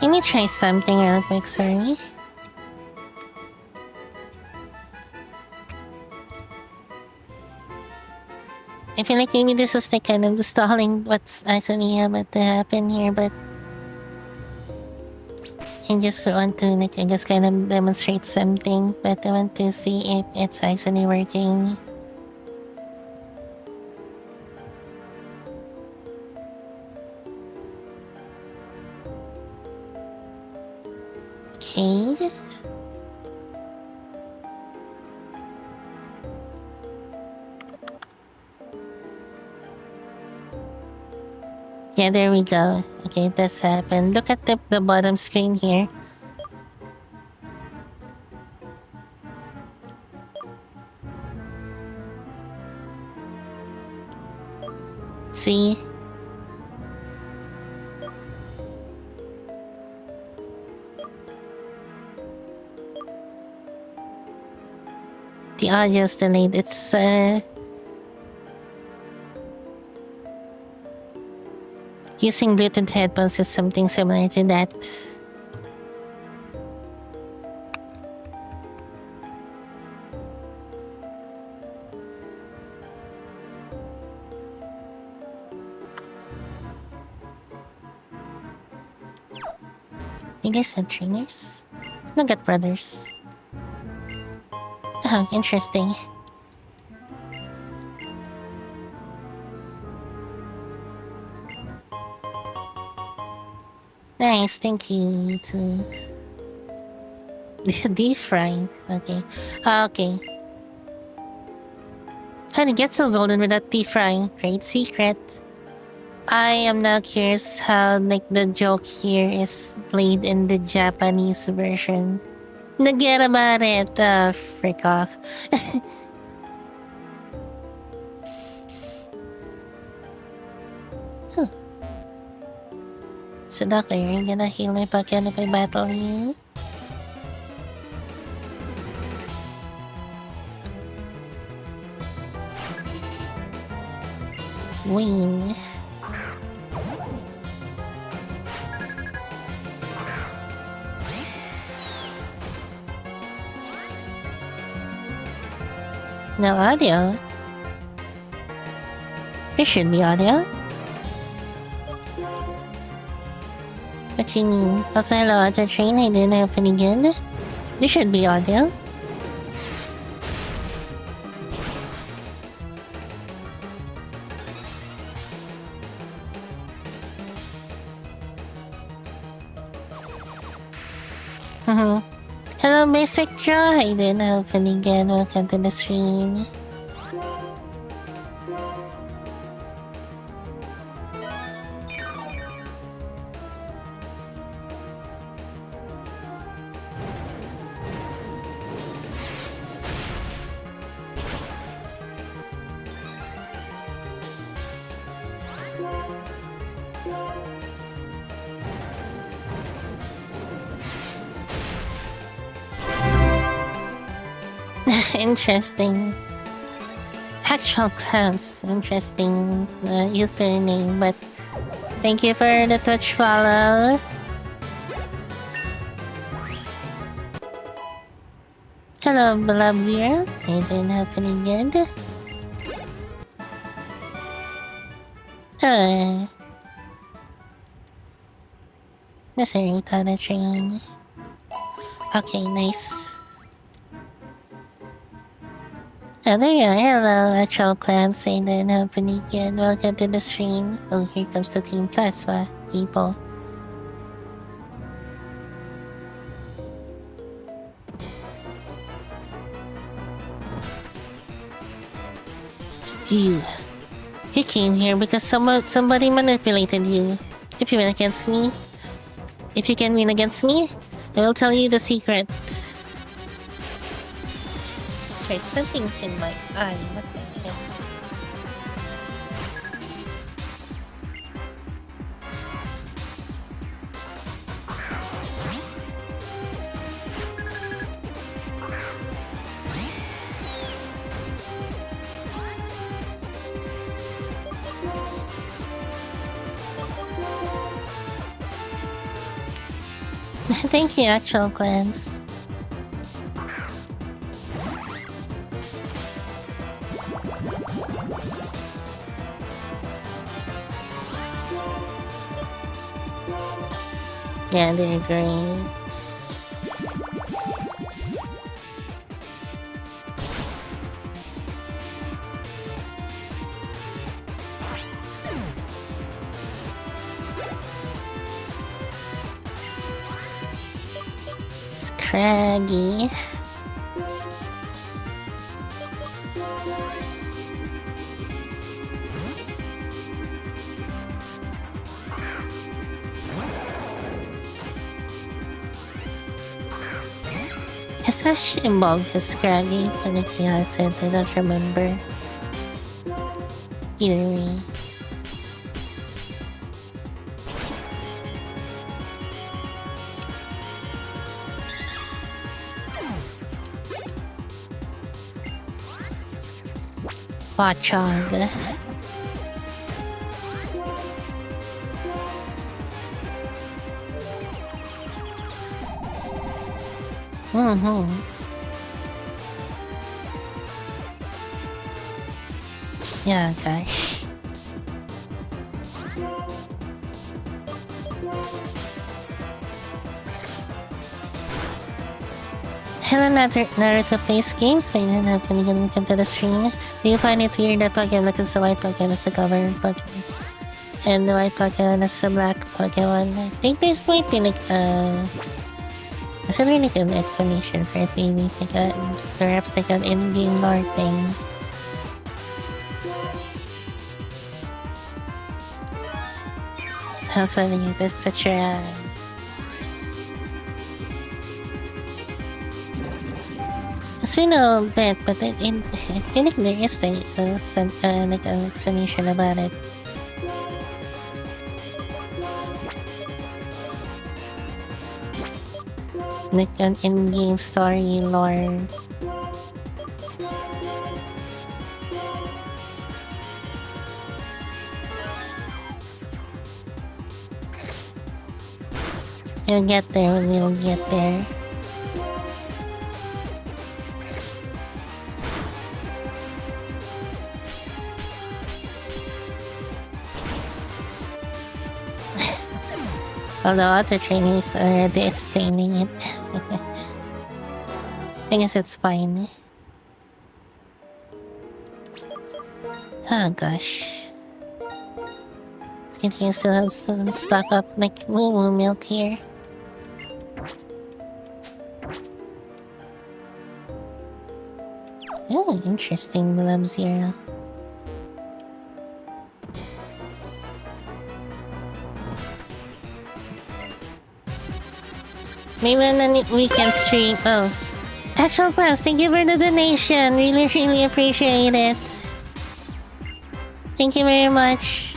Let me try something real quick, sorry. I feel like maybe this was like kind of stalling what's actually about to happen here, but I just want to like I guess kind of demonstrate something, but I want to see if it's actually working. Okay. Yeah, there we go. Okay, this happened. Look at the bottom screen here. See? The audio's delayed. It's using Bluetooth headphones is something similar to that. You guys had trainers? Nugget Brothers. Oh, interesting. Nice, thank you too. Deep frying. Okay. Okay. How to get so golden without deep frying? Great secret. I am now curious how like the joke here is played in the Japanese version. Forget about it. Frick off. Huh. So doctor, you're gonna heal my Pokemon if I battle you? Wing. No audio. There should be audio. What you mean? Also, hello, at the train, I didn't have any good. There should be audio. Hello, Basic Draw. I didn't have any good. Welcome to the stream. Interesting. Actual clowns. Interesting username, but thank you for the Twitch follow. Hello, Beloved Zero. I didn't have any good. Necessary the train. Okay, nice. Oh, there you are. Hello, actual clan. Say that happening again. Welcome to the stream. Oh, here comes the Team Plasma people. You came here because somebody manipulated you. If you win against me, if you can win against me, I will tell you the secret. There's something's in my eye. What the heck? Thank you, actual clans. Yeah, they're great. Scraggy. Is Ash involved with Scraggy? Panically, I said I don't remember. Either way. Watchog. Yeah, gosh. Hello, Naruto plays games. I didn't have any good welcome to the stream. Do you find it weird that Pokemon looks the white Pokemon as the cover Pokemon? And the white Pokemon as the black Pokemon? I think there's might be like there's a really good explanation for it, maybe like perhaps like an in-game lore thing. Also, you best switch around. As we know a bit, but I think there is some like an explanation about it. Like an in-game story lore. We'll get there, we'll get there. Well, the other trainers are already explaining it. I guess it's fine. Oh gosh. Can you still have some stock up like moo milk here? Oh, interesting, Lab Zero. Maybe on a weekend stream. Oh. Actual Plus, thank you for the donation. Really appreciate it. Thank you very much.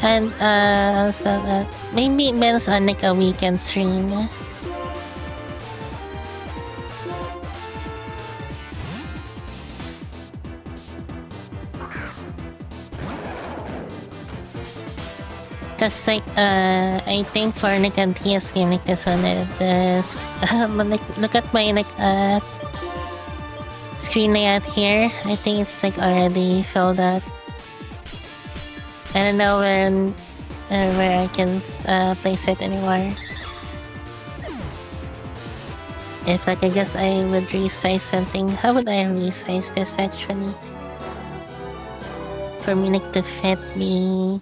And also maybe Ben's on like a weekend stream. Cause like I think for like a TS game like this one, like look at my like screen layout here. I think it's like already filled up. I don't know where I can place it anymore. If like I guess I would resize something, how would I resize this actually? For me like to fit the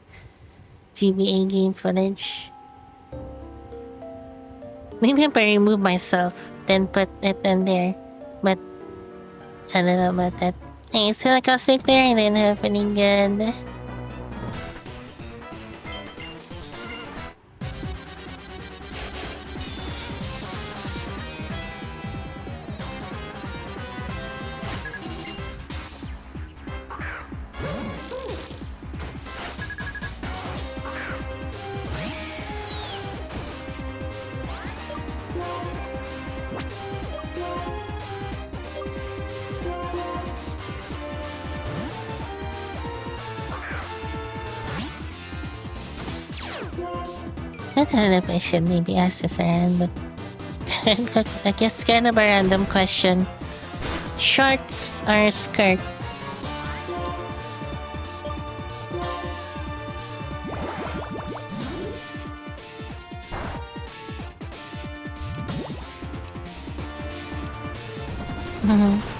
GBA game footage. Maybe if I remove myself, then put it in there. But I don't know about that. Hey, still a cosmic there and then happening good. I don't know if I should maybe ask this around, but I guess kind of a random question. Shorts or skirt? Mm-hmm.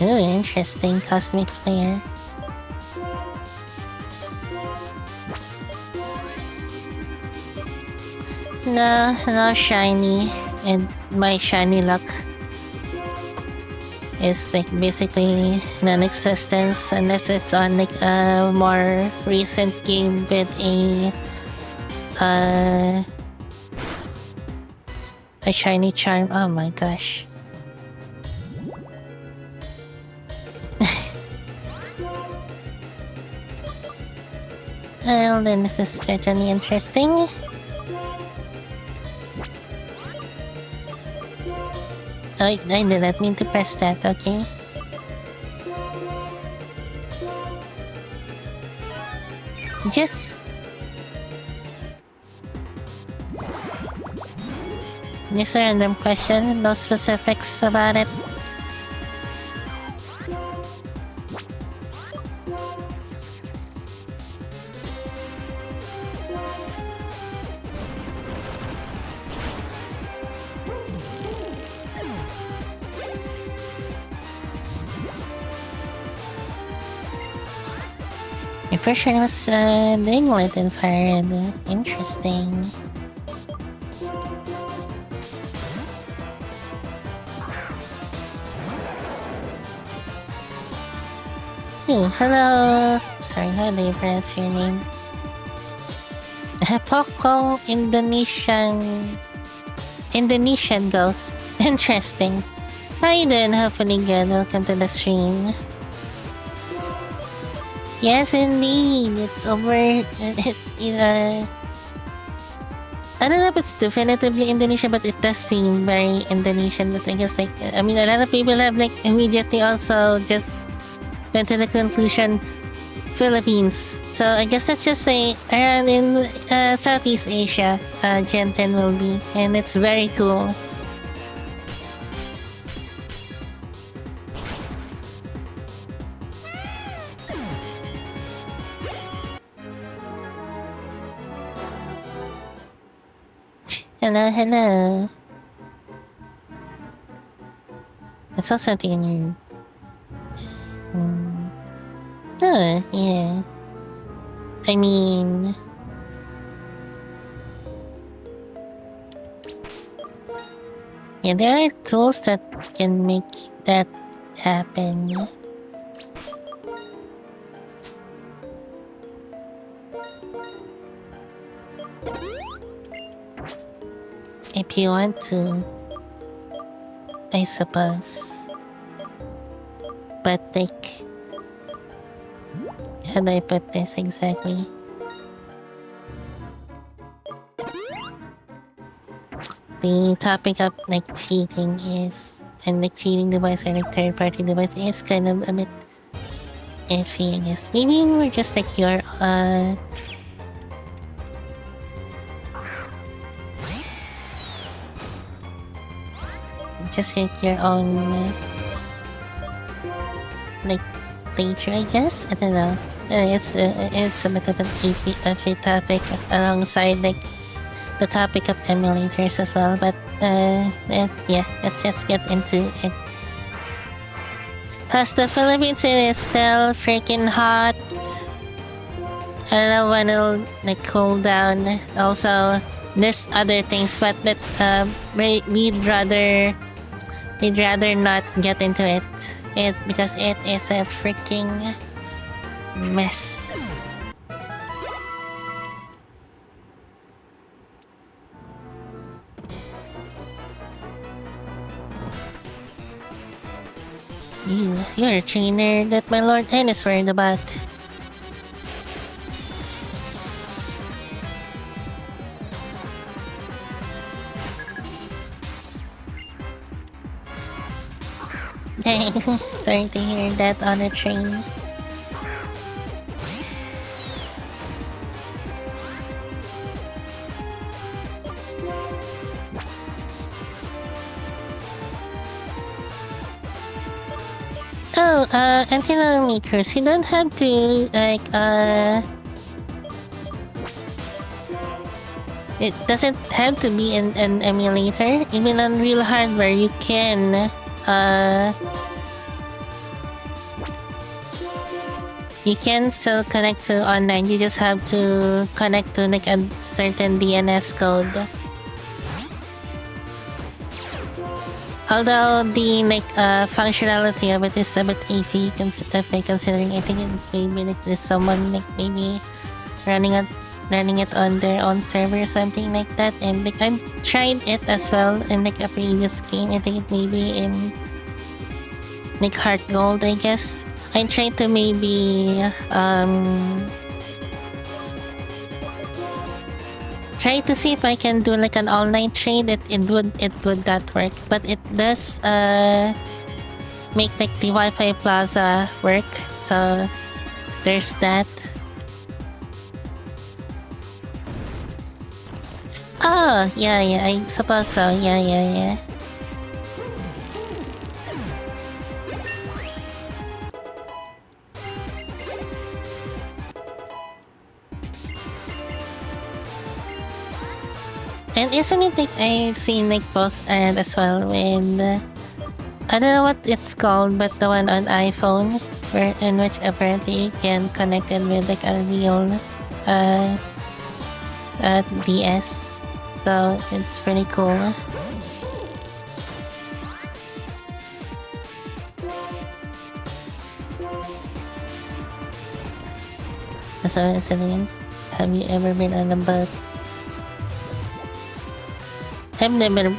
Ooh, interesting cosmic flare. No shiny, and my shiny luck is like basically non-existent unless it's on like a more recent game with a shiny charm. Oh my gosh. Well, then this is certainly interesting. Oh, I did not mean to press that, okay. Just a random question, no specifics about it. Your first one was doing lit and fired. Interesting. Ooh, hello. Sorry, how do you pronounce your name? Pokong Indonesian girls. Interesting. How you doing? Hopefully good. Welcome to the stream. Yes, indeed. It's over. It's I don't know if it's definitively Indonesian, but it does seem very Indonesian. But I guess like I mean, a lot of people have like immediately also just went to the conclusion Philippines. So I guess let's just say around in Southeast Asia, Gen 10 will be, and it's very cool. Hello, hello. I saw something in your... Oh, yeah. I mean... Yeah, there are tools that can make that happen. If you want to, I suppose. But like, how do I put this exactly? The topic of like cheating is, and like cheating device or like third party device is kind of a bit iffy, I guess. Maybe we're just like your just like your own like playthrough, I guess. I don't know. It's a bit of an iffy topic alongside like the topic of emulators as well. But yeah, let's just get into it. Plus, the Philippines is still freaking hot. I don't know when it'll like cool down. Also, there's other things, but let's we'd rather not get into it because it is a freaking mess. You're a trainer that my Lord N is worried about. Dang, sorry to hear that on a train. Oh, anti-meters, you don't have to, like, it doesn't have to be an emulator. Even on real hardware, you can, you can still connect to online. You just have to connect to, like, a certain DNS code. Although the like functionality of it is a bit iffy considering I think it's maybe like there's someone like maybe running it on their own server or something like that, and like I've tried it as well in like a previous game. I think it may be in like Heart Gold, I guess. I tried to maybe try to see if I can do like an online trade. It would not work, but it does make like the Wi-Fi Plaza work, so there's that. Oh yeah, I suppose so. Yeah. And isn't it like I've seen like posts around as well when I don't know what it's called, but the one on iPhone where in which apparently you can connect it with like a real DS. So it's pretty cool. So again, have you ever been on a boat? I've never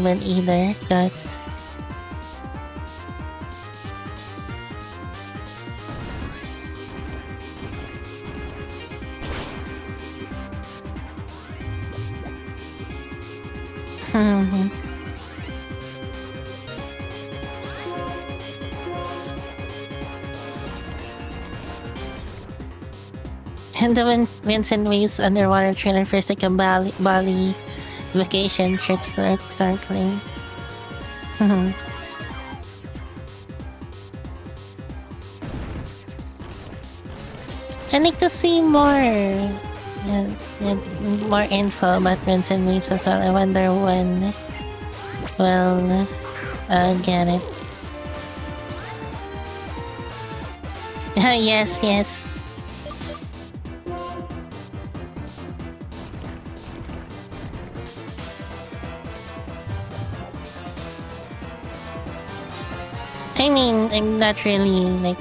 been either, but And the Vincent Waves underwater trailer feels like a Bali vacation trip snorkeling. I need to see more info about Vincent Waves as well. I wonder when we'll get it. Yes, yes. I mean, I'm not really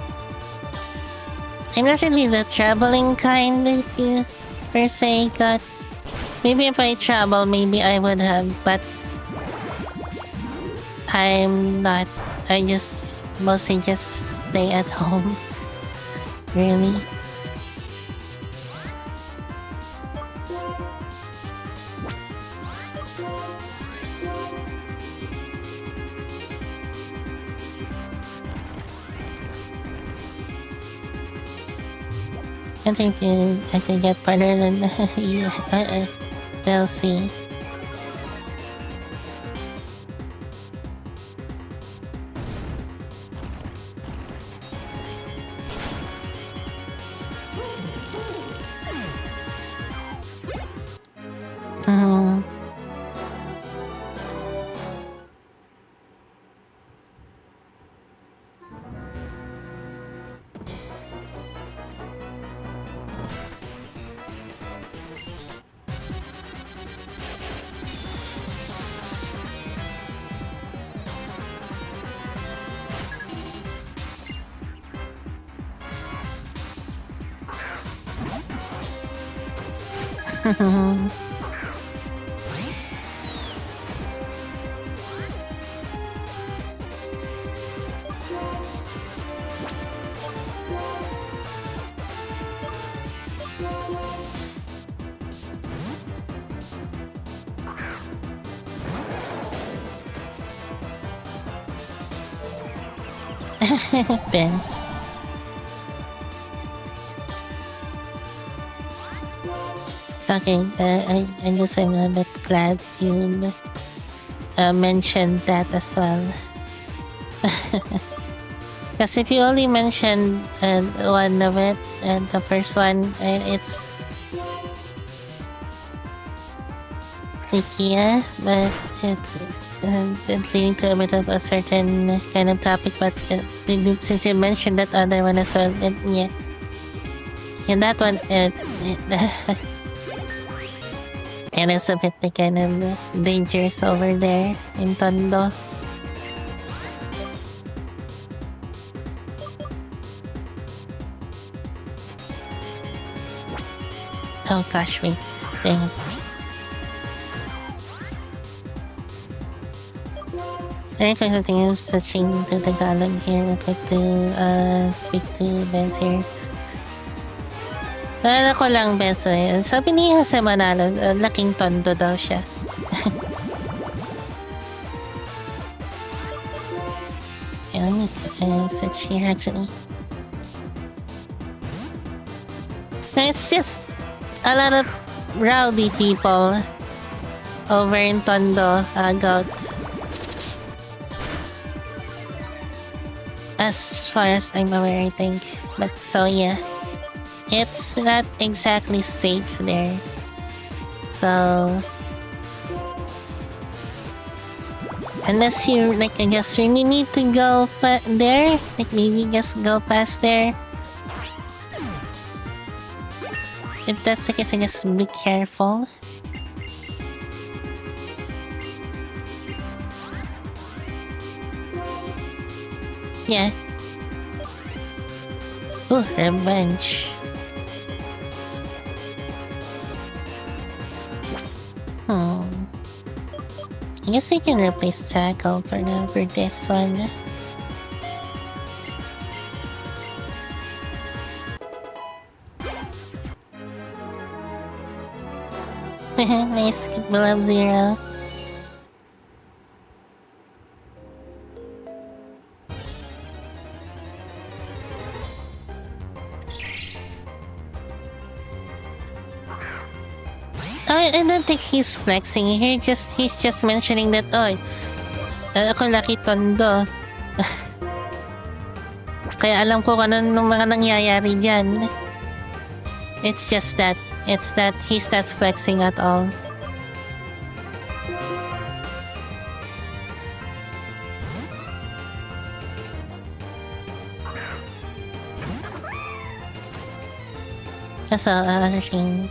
the traveling kind per se. Got maybe if I travel, maybe I would have, but I'm not. I just mostly just stay at home. Really. I think I can get better than yeah, we'll see. Mhm. Benz. Okay, I guess I'm a bit glad you mentioned that as well. Because if you only mentioned one of it, the first one, it's tricky, but it's leading to a bit of a certain kind of topic. But since you mentioned that other one as well, yeah, and that one, and it's a bit kind of dangerous over there in Tondo. Oh gosh, wait. Dang it. Alright, guys, I think I'm switching to Tagalog here. I'd like to speak to Bez here. Naalala ko lang, Bez, sabi ni Jose Manalo, laking Tondo daw siya. Yeah, let me switch here actually. No, it's just a lot of rowdy people over in Tondo, Gout. As far as I'm aware, I think. But so yeah, it's not exactly safe there. So unless you I guess really need to go there, maybe just go past there. If that's the case, I guess be careful. Yeah. Ooh, revenge. I guess I can replace tackle for this one. Nice, below 0. I don't think he's flexing here. He's just mentioning that, oh, ako laki tondo. Kaya alam ko kung ano nung mga nangyayari dyan. It's just that. It's that he's not flexing at all. So, Shane,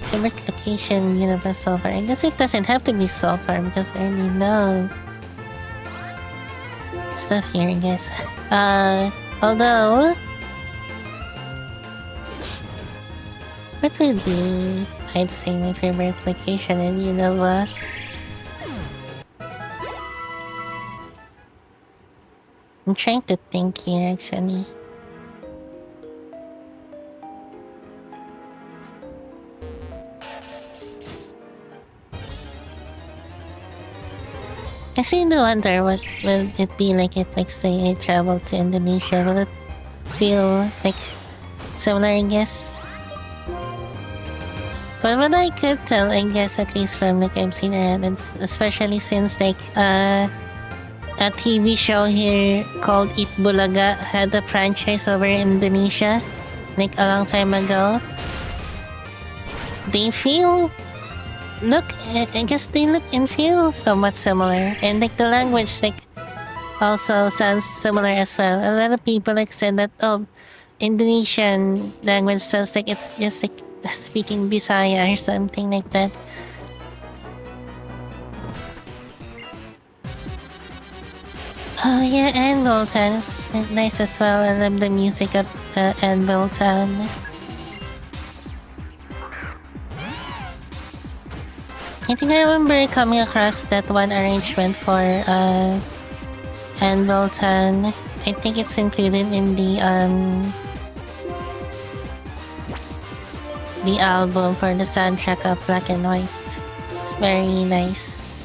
favorite location, universe so far. I guess it doesn't have to be so far because I already know stuff here, I guess. Although, what would be, I'd say, my favorite location in Unova? I'm trying to think here, actually. Actually, I wonder what will it be like if, like, say, I travel to Indonesia. Will it feel like similar, I guess? But what I could tell, I guess, at least from like I've seen around, it's especially since like a TV show here called Eat Bulaga had a franchise over in Indonesia, like a long time ago. They feel. I guess they look and feel somewhat similar, and like the language like also sounds similar as well. A lot of people like said that Indonesian language sounds like it's just like speaking Bisaya or something like that. Oh yeah, Anvil Town is nice as well. I love the music of Anvil Town. I think I remember coming across that one arrangement for Anvil Town. I think it's included in the album for the soundtrack of Black and White. It's very nice.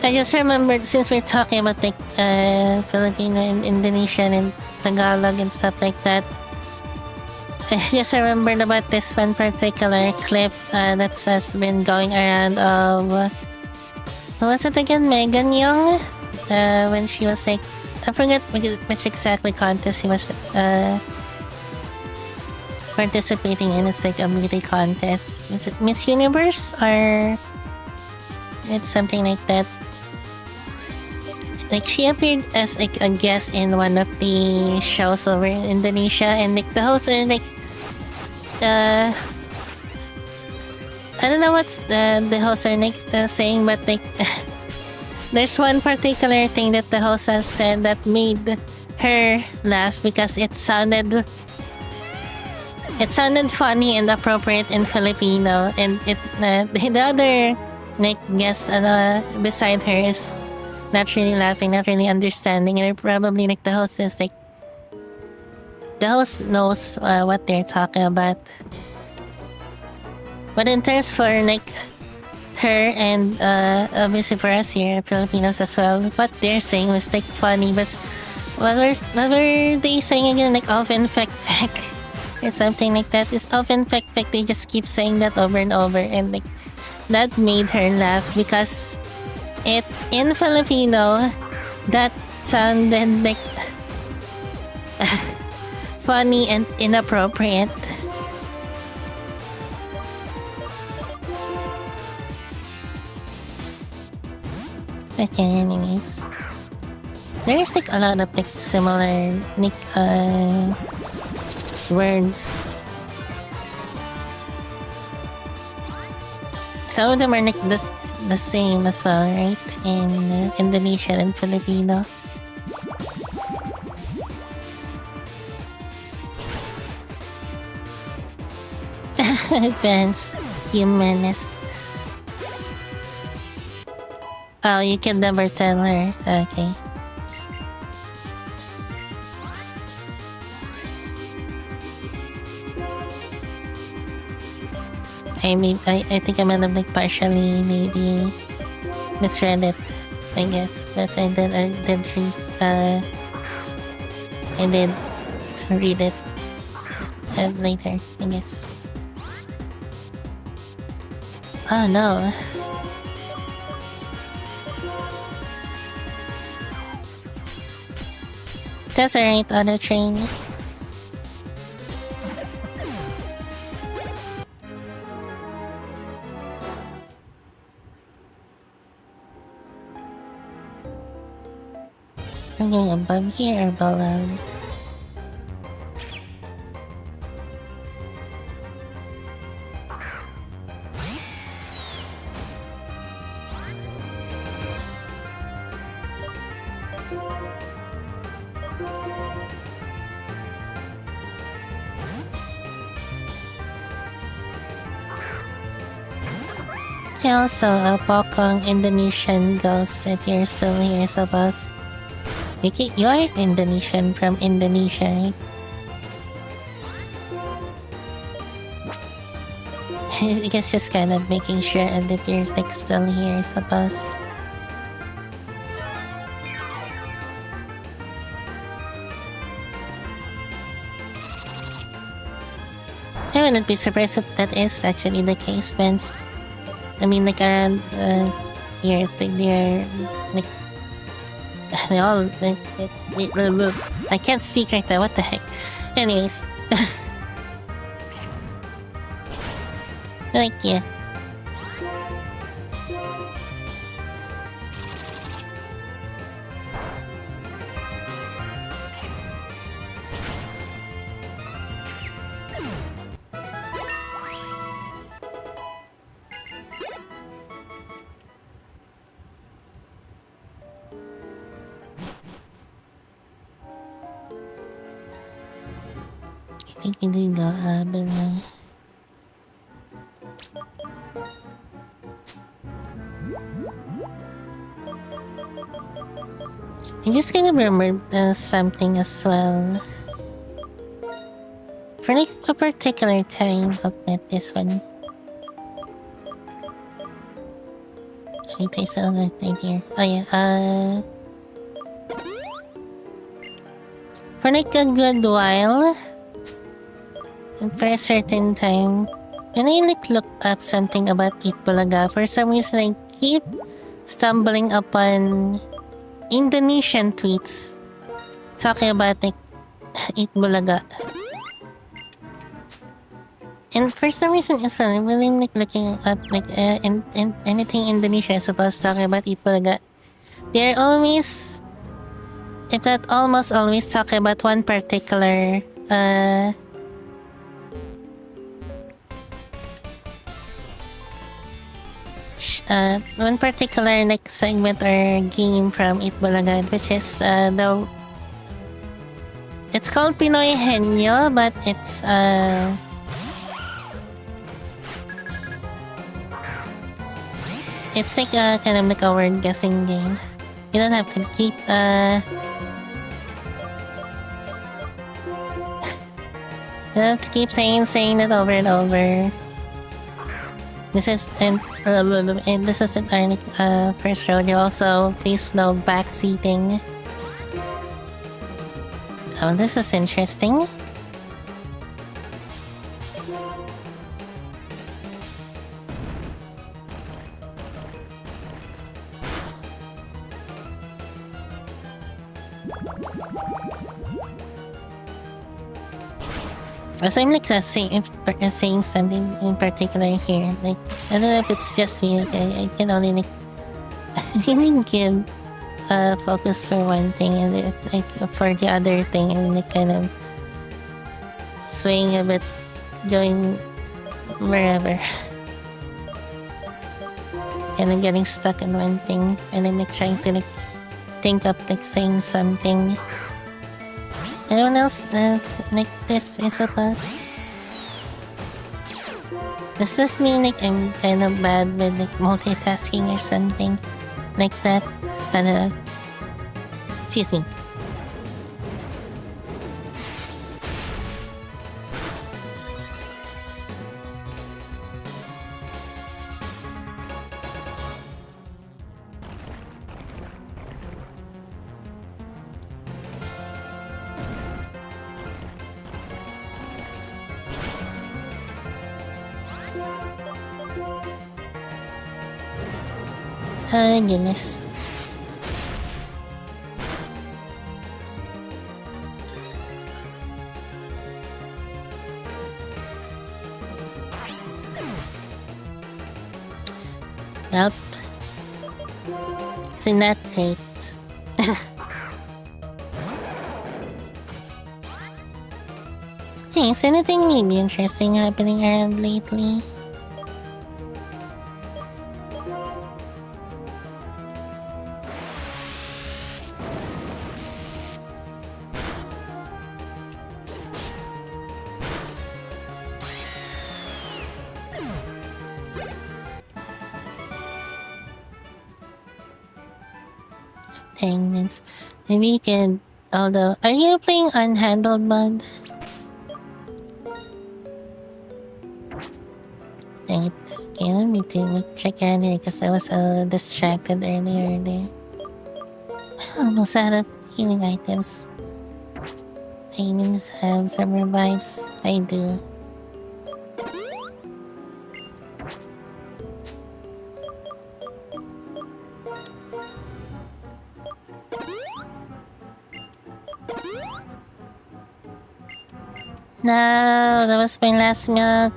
I just remembered, since we're talking about like Filipino and Indonesian and Tagalog and stuff like that, I just remembered about this one particular clip that has been going around of what was it again? Megan Young, when she was like, I forget which exactly contest she was participating in. It's like a beauty contest. Was it Miss Universe or it's something like that? Like she appeared as like a guest in one of the shows over in Indonesia, and like the hosts are like I don't know what's the hosts are like saying, but like there's one particular thing that the host has said that made her laugh because it sounded funny and appropriate in Filipino, and it the other like guest beside her is not really laughing, not really understanding, and they're probably like the host is like the host knows what they're talking about. But in terms for like her and obviously for us here, Filipinos as well, what they're saying was like funny, but what were they saying again? Like often fact or something like that. Is often fact. They just keep saying that over and over, and like that made her laugh because it in Filipino that sounded like funny and inappropriate. But yeah, anyways, there's like a lot of like similar like words. Some of them are like the same as well, right? In Indonesian and Filipino. Advance humanist. Oh, you can never tell her. Okay. I think I might have like partially maybe misread it, I guess, but I did read it. later, I guess. Oh no. That's alright, other train. I'm going above here or below? Also, a Pokong Indonesian ghost if you're still here, suppose. You are Indonesian from Indonesia, right? I guess just kind of making sure it appears like still here, I suppose. I wouldn't be surprised if that is actually the case, Vince. I mean, like around years, like they're like they all like, I can't speak right now. What the heck? Anyways, like yeah. I think we did go but I just kind of remembered something as well. For like a particular time of not this one. Wait, I saw that right here. Oh yeah, for like a good while, and for a certain time, when I like looked up something about Eat Bulaga, for some reason I keep stumbling upon Indonesian tweets talking about like Eat Bulaga. And for some reason as well, when I'm like looking up like in anything Indonesia is supposed talking about Eat Bulaga, they're always, if not almost always, talking about one particular one particular like segment or game from Eat Bulaga, which is it's called Pinoy Henyo, but it's like a kind of like a word guessing game. You don't have to keep you don't have to keep saying it over and over. This is and this isn't our first rodeo. Also, please no backseating. Oh, this is interesting. As I'm like saying something in particular here, like I don't know if it's just me. Like I can only like really give focus for one thing and like for the other thing, and like kind of swaying a bit, going wherever. And I'm getting stuck in one thing, and I'm like trying to like think up like saying something. Anyone else like this, I suppose? Does this mean like I'm kind of bad with like multitasking or something like that? I don't know. Excuse me. Oh, goodness. Nope. It's not great. Hey, is anything maybe interesting happening around lately? Dang it. Maybe you can... Although... Are you playing unhandled mode? Dang it. Okay, let me check around here because I was distracted earlier there. Almost out of healing items. Payments have some revives. I do. No, that was my last milk.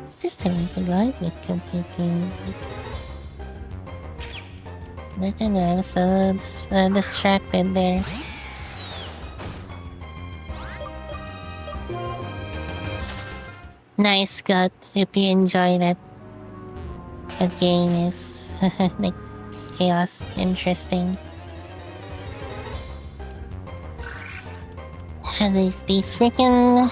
Is there still anything live with completing? I don't know, I was distracted there. Nice, Scott. If you enjoy that. That game is like chaos, interesting. And these freaking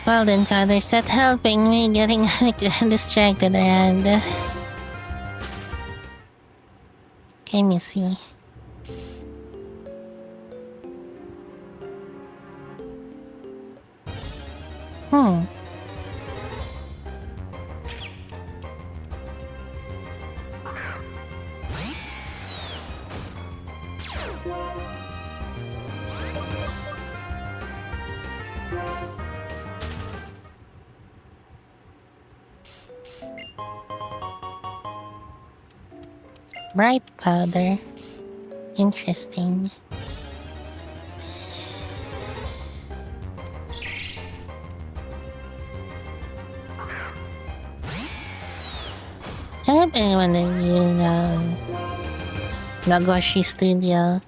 wild encounters that helping me getting like distracted around. Let me see. Bright powder. Interesting. I hope anyone in you Nagoshi Studio.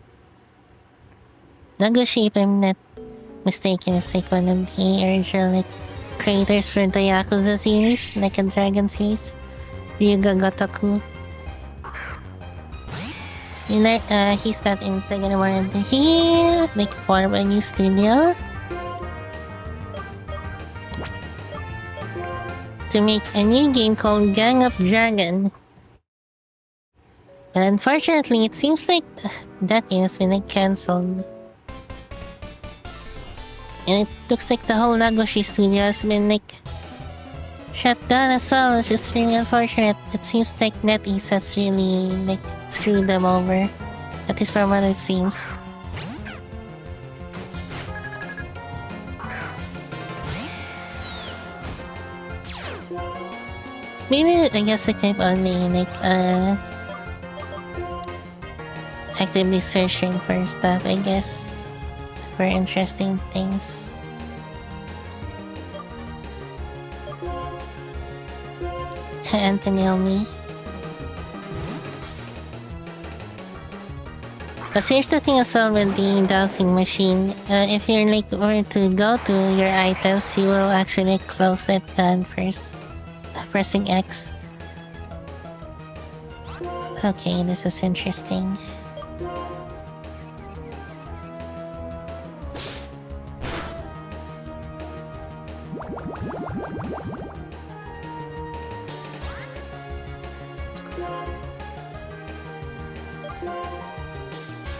Nagoshi, if I'm not mistaken, is like one of the original creators for the Yakuza series, like a Dragon series. Ryuga Gotoku. He's not in anymore, and he formed a new studio to make a new game called Gang of Dragon. But unfortunately, it seems like that game has been cancelled. And it looks like the whole Nagoshi studio has been shut down as well. It's just really unfortunate. It seems like NetEase has really screwed them over. At least from what it seems. Maybe I guess I keep only actively searching for stuff, I guess. For interesting things. Anthony Omi. But here's the thing as well with the dowsing machine. If you're were to go to your items, you will actually close it down first. Pressing X. Okay, this is interesting.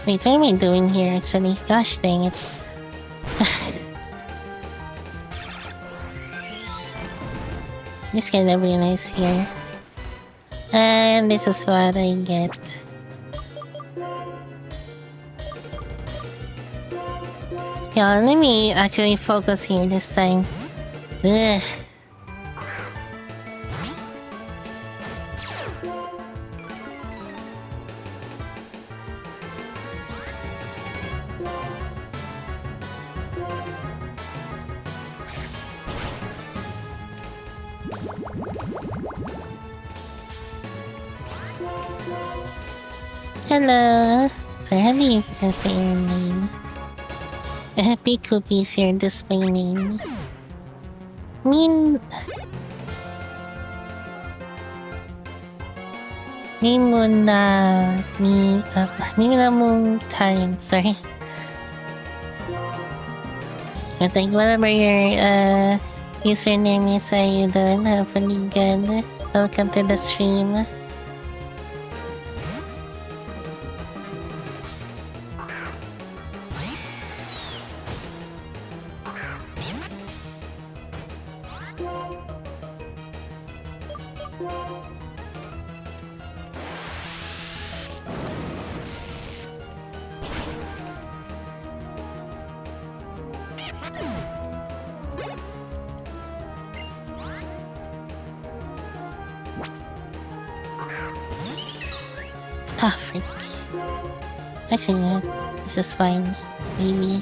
Wait, what am I doing here actually? Gosh dang it. This kind of really nice here. And this is what I get. Yeah, let me actually focus here this time. Ugh. Hello. Sorry, how do you say your name? A happy cookies your display name. Mean Mimuna mong Tarin, sorry. But like whatever your username is, how you doing? Hopefully good. Welcome to the stream. Ah, freak. Actually, no. This is fine. Maybe.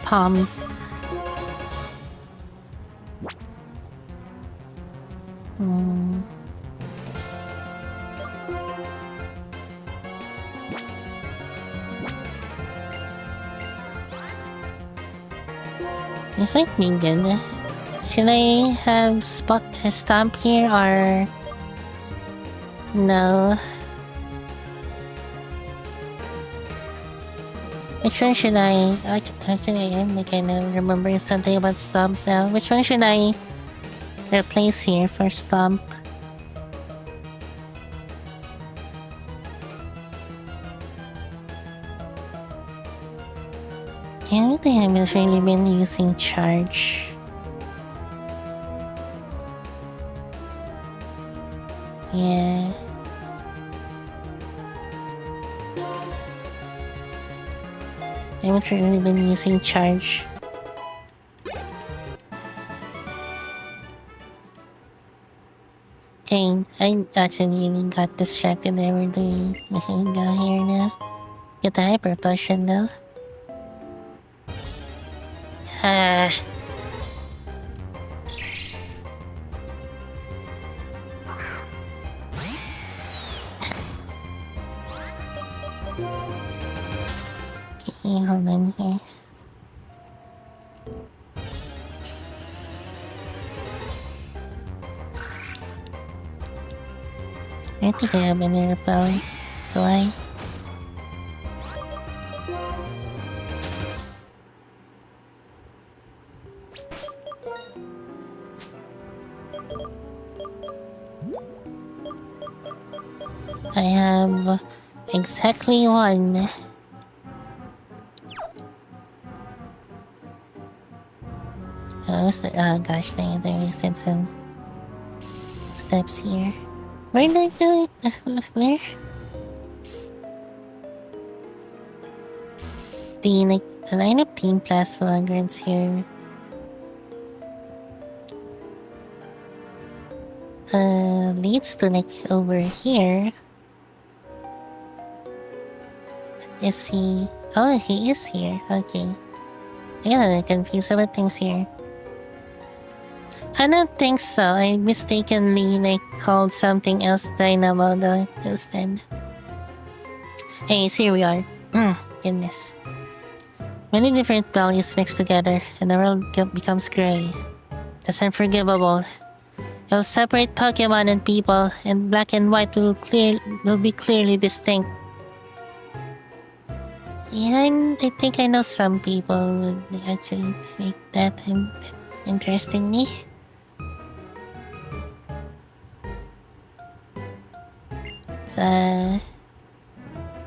Stomp. This might be good. Should I have spot a stomp here or no? Which one should I actually I am kind of remembering something about stomp now. Which one should I replace here for stomp? I don't think I've really been using charge. Yeah. I haven't really been using charge. Okay, I actually really got distracted there. We're doing we go here now. Get the hyper potion though. Okay, hold on here. I think I have any repel. Do I? I have exactly one. Gosh dang it, I wasted some steps here. Where did I go? Where? The line of Team Plasma grants here. Leads to like over here. Is he? Oh, he is here. Okay. I got a little confused about things here. I don't think so. I mistakenly called something else Dynamo instead. Hey, here we are. Goodness. Many different values mixed together, and the world becomes grey. That's unforgivable. It'll separate Pokemon and people, and black and white will be clearly distinct. Yeah, I think I know some people would actually make that interesting me.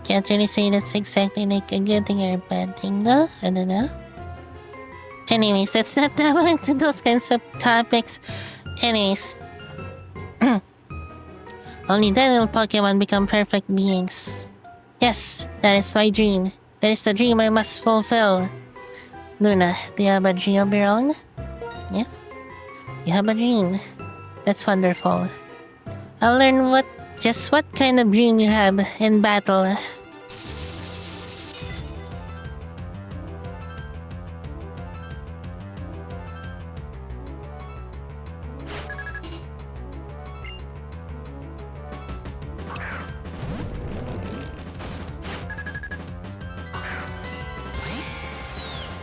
Can't really say that's exactly like a good thing or a bad thing though. I don't know. Anyways, let's not delve into those kinds of topics. Anyways, only then will Pokemon become perfect beings. Yes, that is my dream. That is the dream I must fulfill. Luna, do you have a dream of your own? Yes? You have a dream. That's wonderful. I'll learn just what kind of dream you have in battle.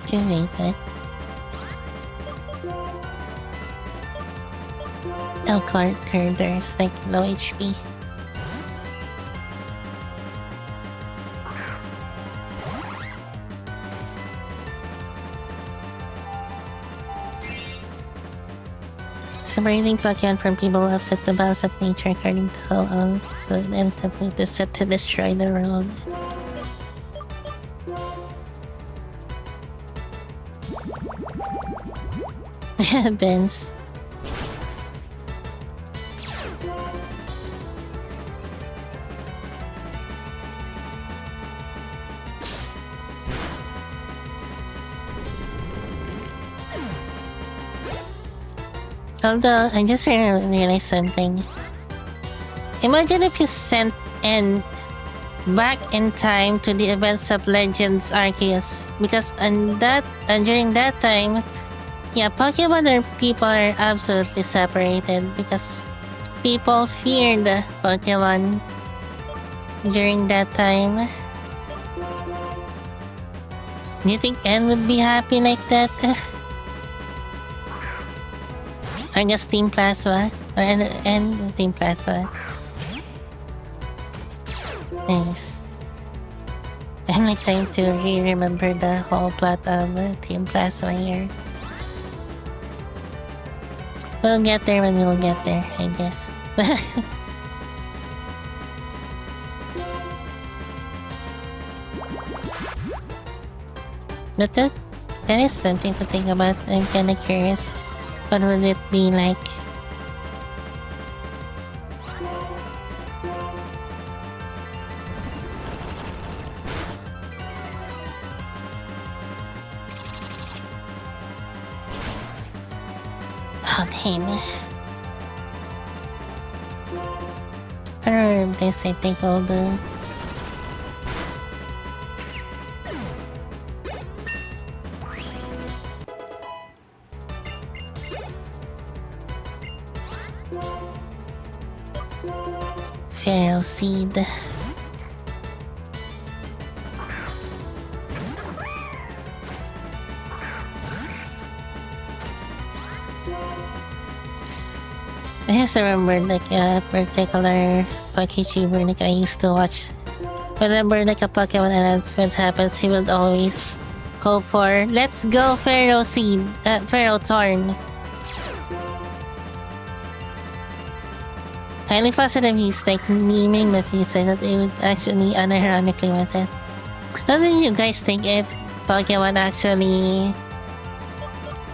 Too late, but... Oh, there's like low HP. Separating Pokemon from people will upset the balance of nature according to Ho-Oh, so it ends up with the set to destroy the world. Benz. Although, I just realized something. Imagine if you sent N back in time to the events of Legends Arceus. Because during that time, yeah, Pokemon and people are absolutely separated because people feared Pokemon during that time. Do you think N would be happy like that? I guess Team Plasma. Or N Team Plasma. Nice. I'm like trying to remember the whole plot of Team Plasma here. We'll get there when we'll get there, I guess. But that is something to think about. I'm kinda curious. What would it be like? Oh, damn. I don't know this, I think will do. Pharaoh Seed. I just remember like a particular VTuber like I used to watch. Whenever like a Pokemon announcement happens, he would always hope for "Let's go Pharaoh Seed, Pharaoh Thorn." Highly positive he's like memeing, but he said that it would actually unironically with it. What do you guys think if Pokemon actually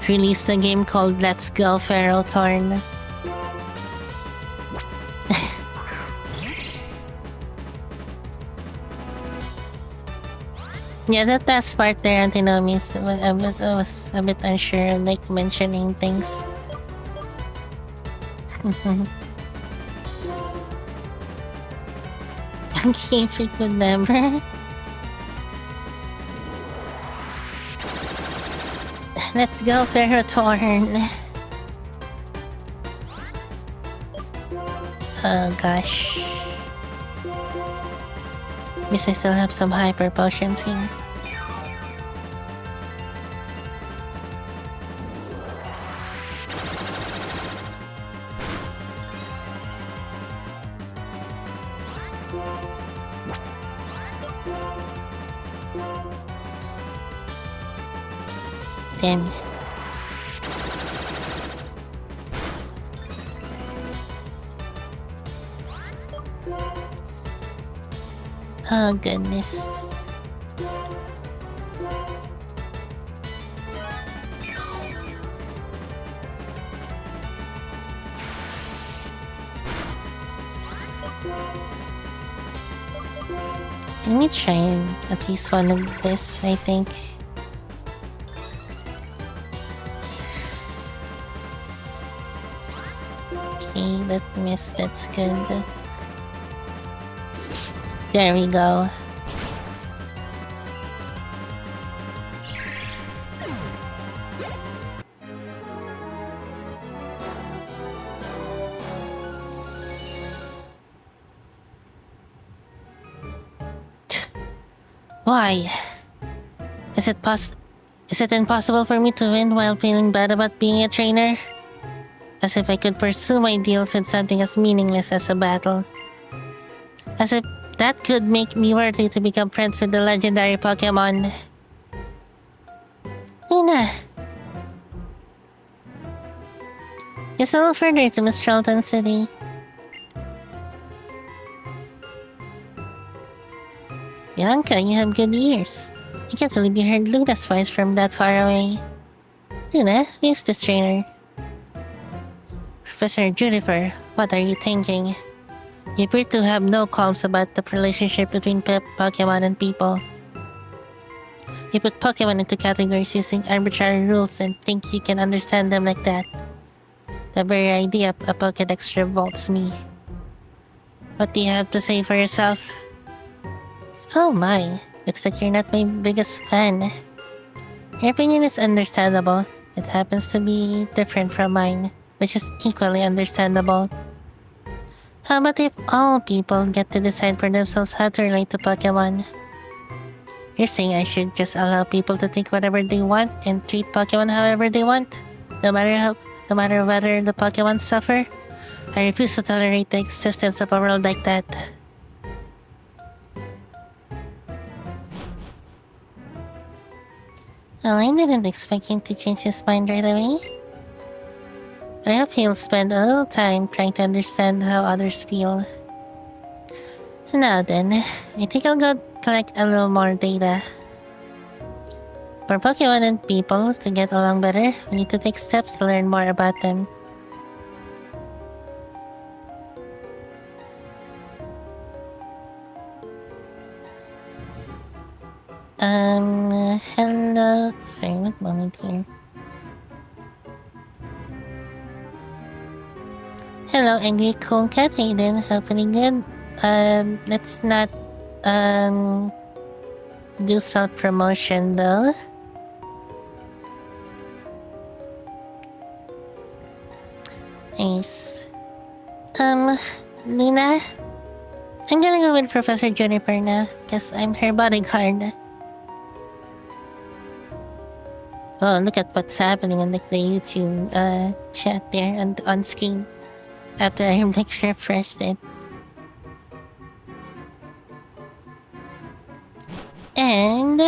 released a game called Let's Go Pharaoh Thorn? Yeah, that last part there, Antinomy, was a bit unsure, like mentioning things. Game Freak would never. Let's go, Ferrotorn. Oh gosh. At least I still have some hyper potions here. Damn. Oh goodness. Let me try at least one of this, I think. Okay, that missed. That's good. There we go. Why? Is it impossible for me to win while feeling bad about being a trainer? As if I could pursue my deals with something as meaningless as a battle. As if that could make me worthy to become friends with the legendary Pokemon. Luna! Just a little further to Miss Charlton City. Bianca, you have good ears. I can't believe you heard Luna's voice from that far away. Luna, who is this trainer? Professor Juniper, what are you thinking? You appear to have no qualms about the relationship between Pokemon and people. You put Pokemon into categories using arbitrary rules and think you can understand them like that. The very idea of a Pokédex revolts me. What do you have to say for yourself? Oh my, looks like you're not my biggest fan. Your opinion is understandable. It happens to be different from mine, which is equally understandable. How about if all people get to decide for themselves how to relate to Pokemon? You're saying I should just allow people to think whatever they want and treat Pokemon however they want? No matter whether the Pokemon suffer? I refuse to tolerate the existence of a world like that. Well, I didn't expect him to change his mind right away. But I hope he'll spend a little time trying to understand how others feel. Now then, I think I'll go collect a little more data. For Pokemon and people to get along better, we need to take steps to learn more about them. Hello. Sorry, one moment here. Hello, Angry Cool Cat. How you doing? Hopefully good. Let's not, do self-promotion though. Nice. Luna? I'm gonna go with Professor Juniper now, because I'm her bodyguard. Oh, look at what's happening on like the YouTube chat there on screen. After I like refreshed it. And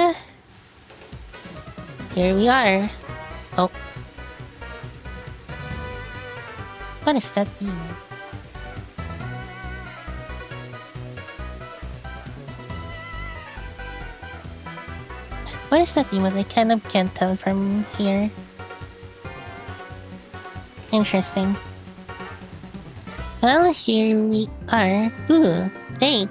here we are. Oh. What does that mean? What is that emote? I kind of can't tell from here. Interesting. Well, here we are. Ooh, hey.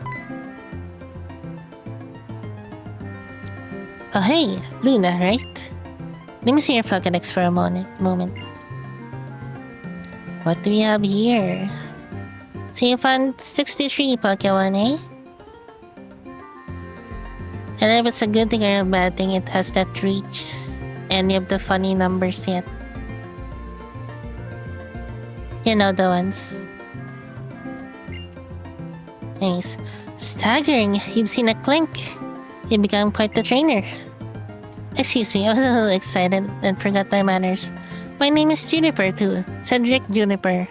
Oh, hey, Luna, right? Let me see your Pokédex for a moment. What do we have here? So you found 63 Pokemon, eh? And if it's a good thing or a bad thing, it has that reach any of the funny numbers yet. You know the ones. Nice. Staggering! You've seen a Clink! You've become quite the trainer. Excuse me, I was a little excited and forgot my manners. My name is Juniper too. Cedric Juniper.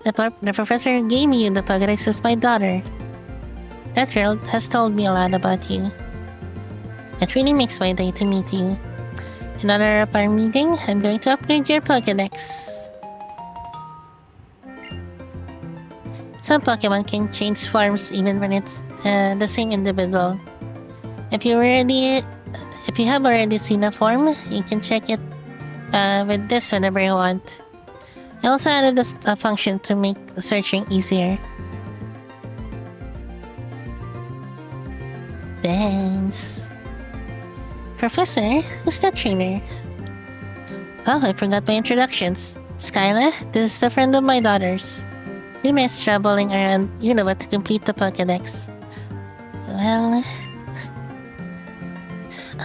The professor who gave me the Pokédex is my daughter. That girl has told me a lot about you. It really makes my day to meet you. In honor of our meeting, I'm going to upgrade your Pokédex. Some Pokemon can change forms even when it's the same individual. If you have already seen a form, you can check it with this whenever you want. I also added a function to make searching easier. dance. Professor, who's that trainer? Oh, I forgot my introductions. Skyla, this is a friend of my daughter's. We miss traveling around, you know what, to complete the Pokédex. Well...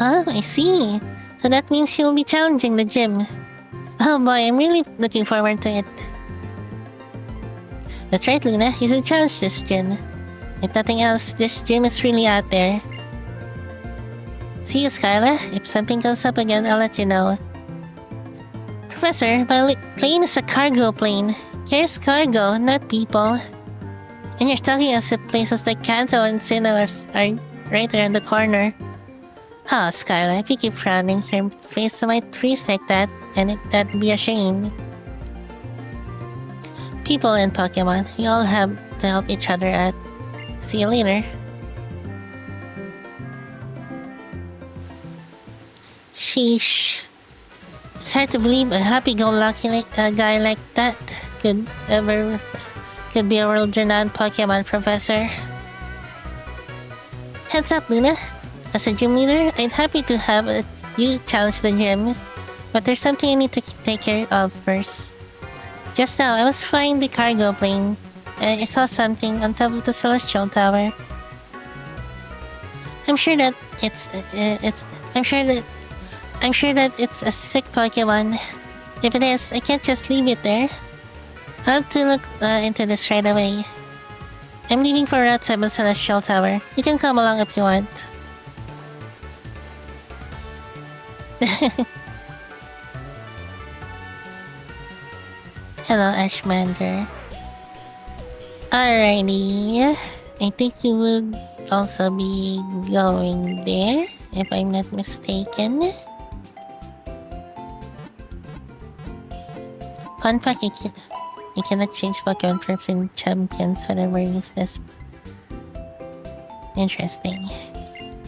Oh, I see. So that means you'll be challenging the gym. Oh boy, I'm really looking forward to it. That's right, Luna. You should challenge this gym. If nothing else, this gym is really out there. See you, Skyla. If something comes up again, I'll let you know. Professor, my plane is a cargo plane. Here's cargo, not people. And you're talking as if places like Kanto and Sinnoh are right around the corner. Oh, Skyla, if you keep frowning, your face might freeze like that, and that'd be a shame. People and Pokemon, we all have to help each other out. See you later. Sheesh. It's hard to believe a happy-go-lucky guy like that could be a world-renowned Pokemon professor. Heads up, Luna. As a gym leader, I'd happy to have you challenge the gym, but there's something I need to take care of first. Just now, I was flying the cargo plane, and I saw something on top of the Celestial Tower. I'm sure that it's a sick Pokemon. If it is, I can't just leave it there. I'll have to look into this right away. I'm leaving for Route 7 Celestial Tower. You can come along if you want. Hello, Ashmander. Alrighty. I think we would also be going there, if I'm not mistaken. Fun fact, you cannot change Pokemon Perps in champions whenever you use this. Interesting.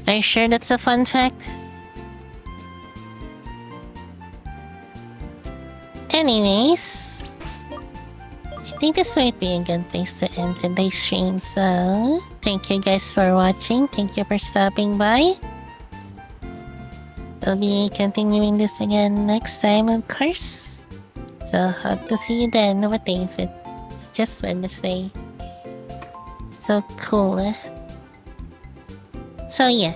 Are you sure that's a fun fact? Anyways, I think this might be a good place to end today's stream, so thank you guys for watching. Thank you for stopping by. We'll be continuing this again next time, of course. So hope to see you then. What day is it? Just Wednesday. So cool. So yeah.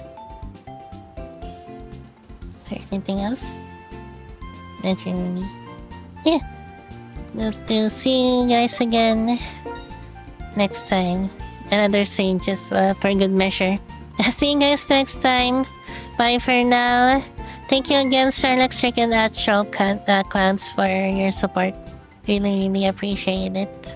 Is there anything else? Not really. Yeah. We'll see you guys again next time. Another same, just for good measure. See you guys next time. Bye for now. Thank you again, Starlex, Trick, and Astral Clowns for your support. Really, really appreciate it.